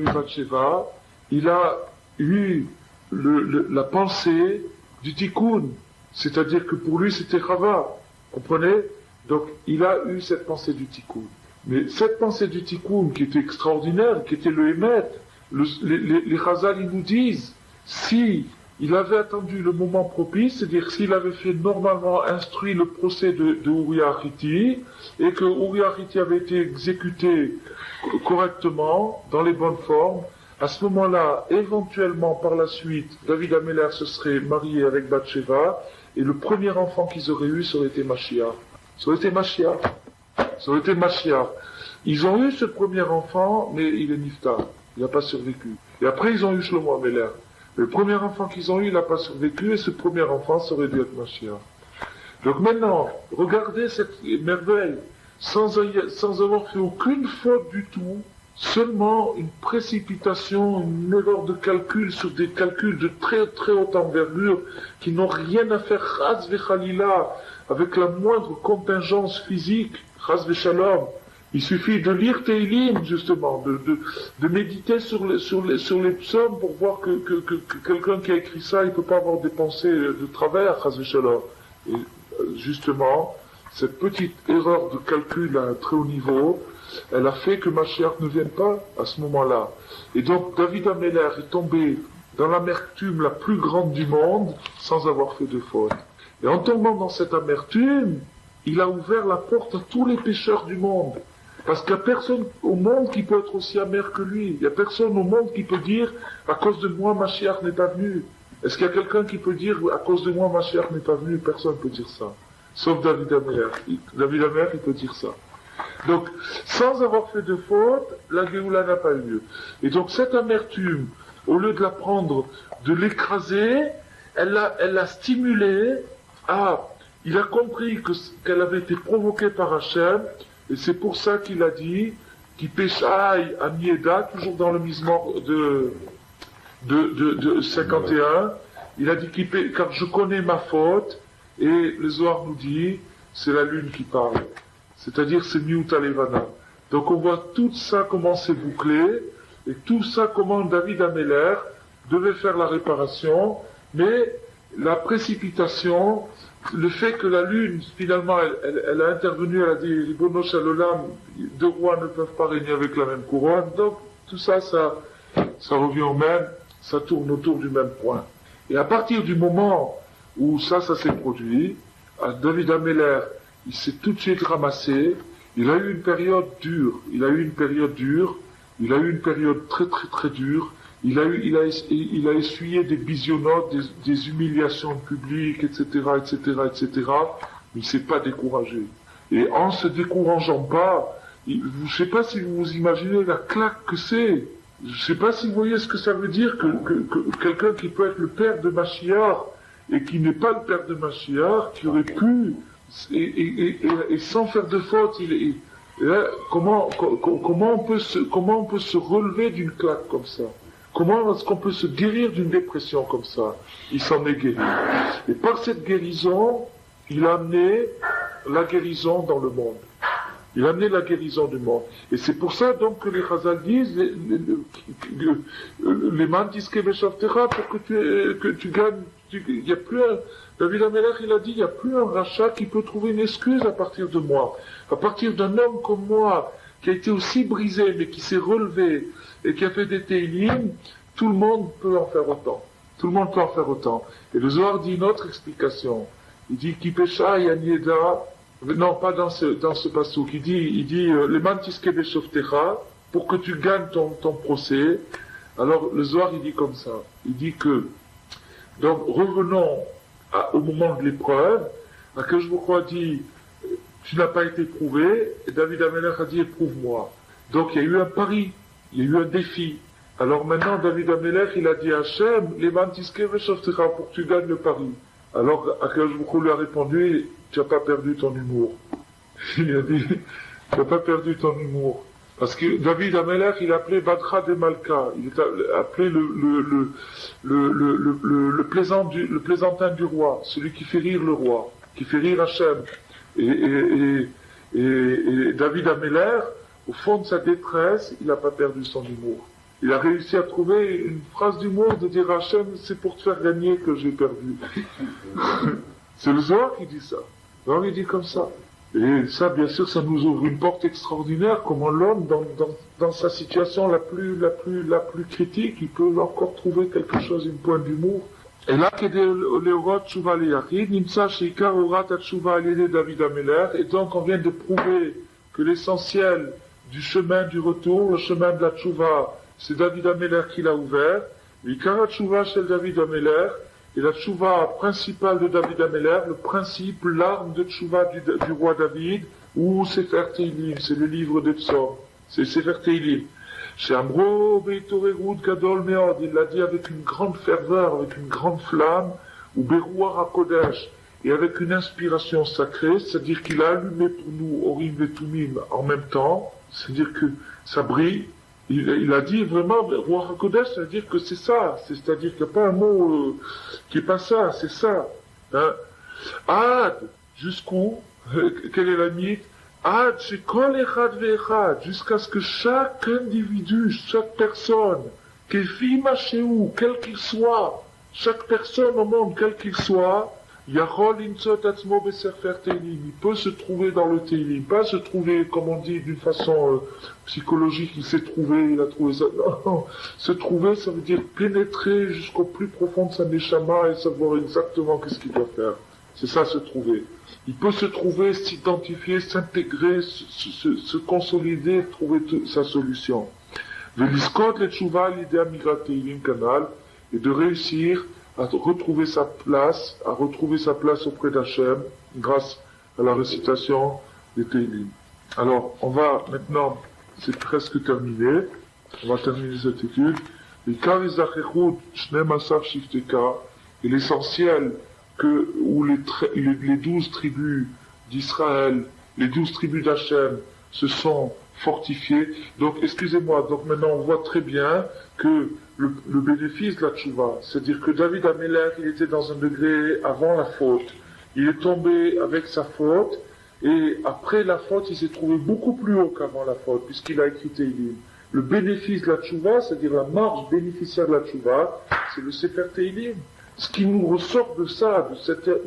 Bathsheba, il a eu la pensée du tikkun. C'est-à-dire que pour lui, c'était Chava. Comprenez? Donc, il a eu cette pensée du tikkun. Mais cette pensée du tikkun, qui était extraordinaire, qui était le émet, les Chazal, ils nous disent, si il avait attendu le moment propice, c'est-à-dire s'il avait fait normalement instruit le procès de Uriah Hachiti, et que Uriah Hachiti avait été exécuté correctement, dans les bonnes formes, à ce moment-là, éventuellement, par la suite, David Améler se serait marié avec Bathsheba, et le premier enfant qu'ils auraient eu, ça aurait été Mashiach. Ça aurait été Mashiach. Ça aurait été Mashiach. Ils ont eu ce premier enfant, mais il est niftar. Il n'a pas survécu. Et après, ils ont eu Shlomo Améler. Le premier enfant qu'ils ont eu, il n'a pas survécu, et ce premier enfant, ça aurait dû être Mashiach. Donc maintenant, regardez cette merveille, sans avoir fait aucune faute du tout, seulement une précipitation, une erreur de calcul sur des calculs de très très haute envergure qui n'ont rien à faire, chas vechalila, avec la moindre contingence physique, chas vechalom. Il suffit de lire Teilim, justement, de méditer sur les psaumes pour voir que quelqu'un qui a écrit ça, il peut pas avoir des pensées de travers, chas vechalom. Et justement, cette petite erreur de calcul à un très haut niveau, elle a fait que Mashiach ne vienne pas à ce moment-là. Et donc David Améler est tombé dans l'amertume la plus grande du monde sans avoir fait de faute. Et en tombant dans cette amertume, il a ouvert la porte à tous les pécheurs du monde. Parce qu'il n'y a personne au monde qui peut être aussi amer que lui. Il n'y a personne au monde qui peut dire « à cause de moi, Mashiach n'est pas venu ». Est-ce qu'il y a quelqu'un qui peut dire « à cause de moi, Mashiach n'est pas venu » Personne ne peut dire ça. Sauf David Améler. David Améler, il peut dire ça. Donc, sans avoir fait de faute, la Géoula n'a pas eu lieu. Et donc, cette amertume, au lieu de la prendre, de l'écraser, elle l'a stimulé il a compris qu'elle avait été provoquée par Hachem, et c'est pour ça qu'il a dit, qu'il péchaille à Mieda, toujours dans le Mizmor de 51, il a dit car je connais ma faute, et le Zohar nous dit, c'est la lune qui parle. C'est-à-dire c'est Miuta Levana. Donc on voit tout ça comment c'est bouclé, et tout ça comment David Améler devait faire la réparation, mais la précipitation, le fait que la lune, finalement, elle a intervenu, elle a dit, Ribono Shalolam, deux rois ne peuvent pas régner avec la même couronne, donc tout ça, ça revient au même, ça tourne autour du même point. Et à partir du moment où ça s'est produit, David Améler, il s'est tout de suite ramassé, il a eu une période dure, il a eu une période très très très dure, il a essuyé des bisionnotes, des humiliations publiques, etc., mais il s'est pas découragé. Et en se décourageant pas, je sais pas si vous vous imaginez la claque que c'est. Je sais pas si vous voyez ce que ça veut dire que quelqu'un qui peut être le père de Mashiach et qui n'est pas le père de Mashiach, qui aurait pu, et sans faire de faute, là, comment on peut se relever d'une claque comme ça? Comment est-ce qu'on peut se guérir d'une dépression comme ça? Il s'en est guéri. Et par cette guérison, il a amené la guérison dans le monde. Il a amené la guérison du monde. Et c'est pour ça donc que les Chazal disent, les mantiske beshavtecha, pour que tu gagnes, il y a plus David Améler, il a dit, il n'y a plus un rachat qui peut trouver une excuse à partir de moi. À partir d'un homme comme moi, qui a été aussi brisé, mais qui s'est relevé, et qui a fait des télim, tout le monde peut en faire autant. Tout le monde peut en faire autant. Et le Zohar dit une autre explication. Il dit, Ki pesha yanieda, non, pas dans ce passouk. Il dit, les mantiske beshavtecha, pour que tu gagnes ton procès. Alors, le Zohar, il dit comme ça. Il dit que, donc, revenons au moment de l'épreuve. Akadosh Baruch Hu a dit, tu n'as pas été éprouvé, et David Améler a dit, éprouve-moi. Donc, il y a eu un pari, il y a eu un défi. Alors maintenant, David Améler, il a dit à Hachem, les mantiske beshavtecha, pour que tu gagnes le pari. Alors, Akadosh Baruch Hu lui a répondu, tu n'as pas perdu ton humour. Il a dit, tu n'as pas perdu ton humour. Parce que David Améler, il appelait Badra de Malka, il appelait le plaisantin du roi, celui qui fait rire le roi, qui fait rire Hachem. Et David Améler, au fond de sa détresse, il n'a pas perdu son humour. Il a réussi à trouver une phrase d'humour de dire à Hachem, c'est pour te faire gagner que j'ai perdu. C'est le Zohar qui dit ça. Donc il dit comme ça. Et ça, bien sûr, ça nous ouvre une porte extraordinaire, comment l'homme, dans sa situation la plus critique, il peut encore trouver quelque chose, une pointe d'humour. Et là, et donc on vient de prouver que l'essentiel du chemin du retour, le chemin de la tchouva, c'est David Ameller qui l'a ouvert. L'ikara tchouva chez David Ameller, et la tchouva principale de David Ameller, le principe, l'arme de tchouva du roi David, ou Sefer Teilim, c'est le livre des psaumes, c'est Sefer Teilim. Chez Amro Beitorerud Gadol Meod, il l'a dit avec une grande ferveur, avec une grande flamme, ou Beruar HaKodesh, et avec une inspiration sacrée, c'est-à-dire qu'il a allumé pour nous Orim Vetumim en même temps, c'est-à-dire que ça brille. Il a dit vraiment, Roi HaKodesh, c'est-à-dire que c'est ça, c'est-à-dire qu'il n'y a pas un mot qui n'est pas ça, c'est ça. Hein. Ad, jusqu'où, quelle est la limite? Ad, chez Kol Echad Ve'echad, jusqu'à ce que chaque individu, chaque personne, Kefi Machéou, quel qu'il soit, chaque personne au monde, quel qu'il soit, Yachol Intzot Atzmo Besefer Teilim, il peut se trouver dans le Teilim, pas se trouver, comme on dit, d'une façon psychologique, il s'est trouvé, il a trouvé ça. Non, se trouver, ça veut dire pénétrer jusqu'au plus profond de sa neshama et savoir exactement qu'est-ce qu'il doit faire. C'est ça, se trouver. Il peut se trouver, s'identifier, s'intégrer, se consolider, trouver sa solution. Veliskot le tchouva l'idée amirat Teilim Kanal, et de réussir à retrouver sa place auprès d'Hachem, grâce à la récitation des Teilim. Alors, on va maintenant, c'est presque terminé, on va terminer cette étude. Et l'essentiel où les 12 tribus d'Israël, les 12 tribus d'Hachem se sont fortifiées. Donc, excusez-moi, donc maintenant on voit très bien que le bénéfice de la tchouva, c'est-à-dire que David Ameller, il était dans un degré avant la faute. Il est tombé avec sa faute, et après la faute, il s'est trouvé beaucoup plus haut qu'avant la faute, puisqu'il a écrit Teilim. Le bénéfice de la tchouva, c'est-à-dire la marge bénéficiaire de la tchouva, c'est le Sefer Teilim. Ce qui nous ressort de ça,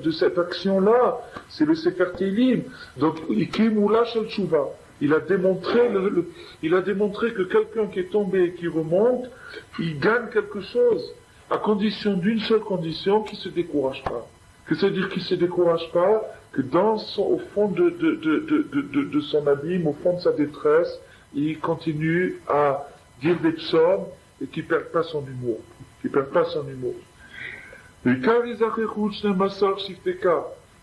de cette action-là, c'est le Sefer Teilim. Donc, Ikimoula shel tchouva. Il a démontré que quelqu'un qui est tombé et qui remonte, il gagne quelque chose, à condition d'une seule condition, qu'il se décourage pas. Que ça veut dire qu'il se décourage pas, que au fond de son abîme, au fond de sa détresse, il continue à dire des psaumes et qu'il perd pas son humour.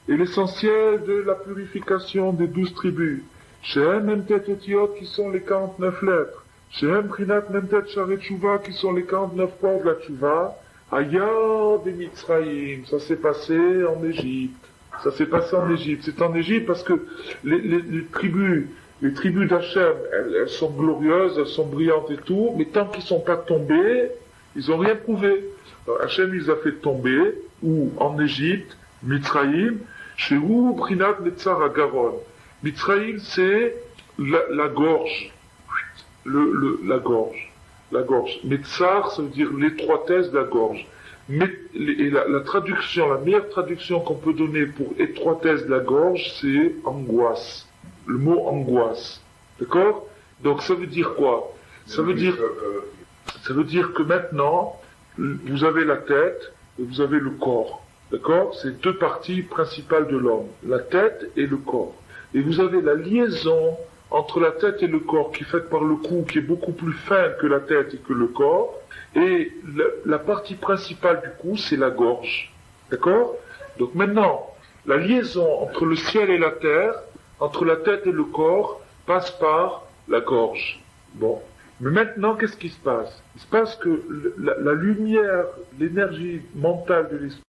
Et l'essentiel de la purification des 12 tribus, Shehem Memtet Etiot, qui sont les 49 lettres. Shehem Prinat Memtet Sharet Tchouva, qui sont les 49 points de la Tchouva. Ayah de Mitzrayim, ça s'est passé en Égypte. C'est en Égypte parce que les tribus d'Hachem, elles sont glorieuses, elles sont brillantes et tout, mais tant qu'ils sont pas tombés, ils ont rien prouvé. Alors, Hachem, ils a fait tomber, ou en Égypte, Mitzrayim, chez où Prinat Netzar à Garonne. Mitzrayim, c'est la gorge. La gorge. Metzar, ça veut dire l'étroitesse de la gorge. Et la traduction, la meilleure traduction qu'on peut donner pour étroitesse de la gorge, c'est angoisse. Le mot angoisse. D'accord? Donc ça veut dire quoi? Ça veut dire que maintenant, vous avez la tête et vous avez le corps. D'accord? C'est deux parties principales de l'homme. La tête et le corps. Et vous avez la liaison entre la tête et le corps qui est faite par le cou, qui est beaucoup plus fin que la tête et que le corps. Et la partie principale du cou, c'est la gorge. D'accord? Donc maintenant, la liaison entre le ciel et la terre, entre la tête et le corps, passe par la gorge. Bon. Mais maintenant, qu'est-ce qui se passe? Il se passe que la lumière, l'énergie mentale de l'esprit,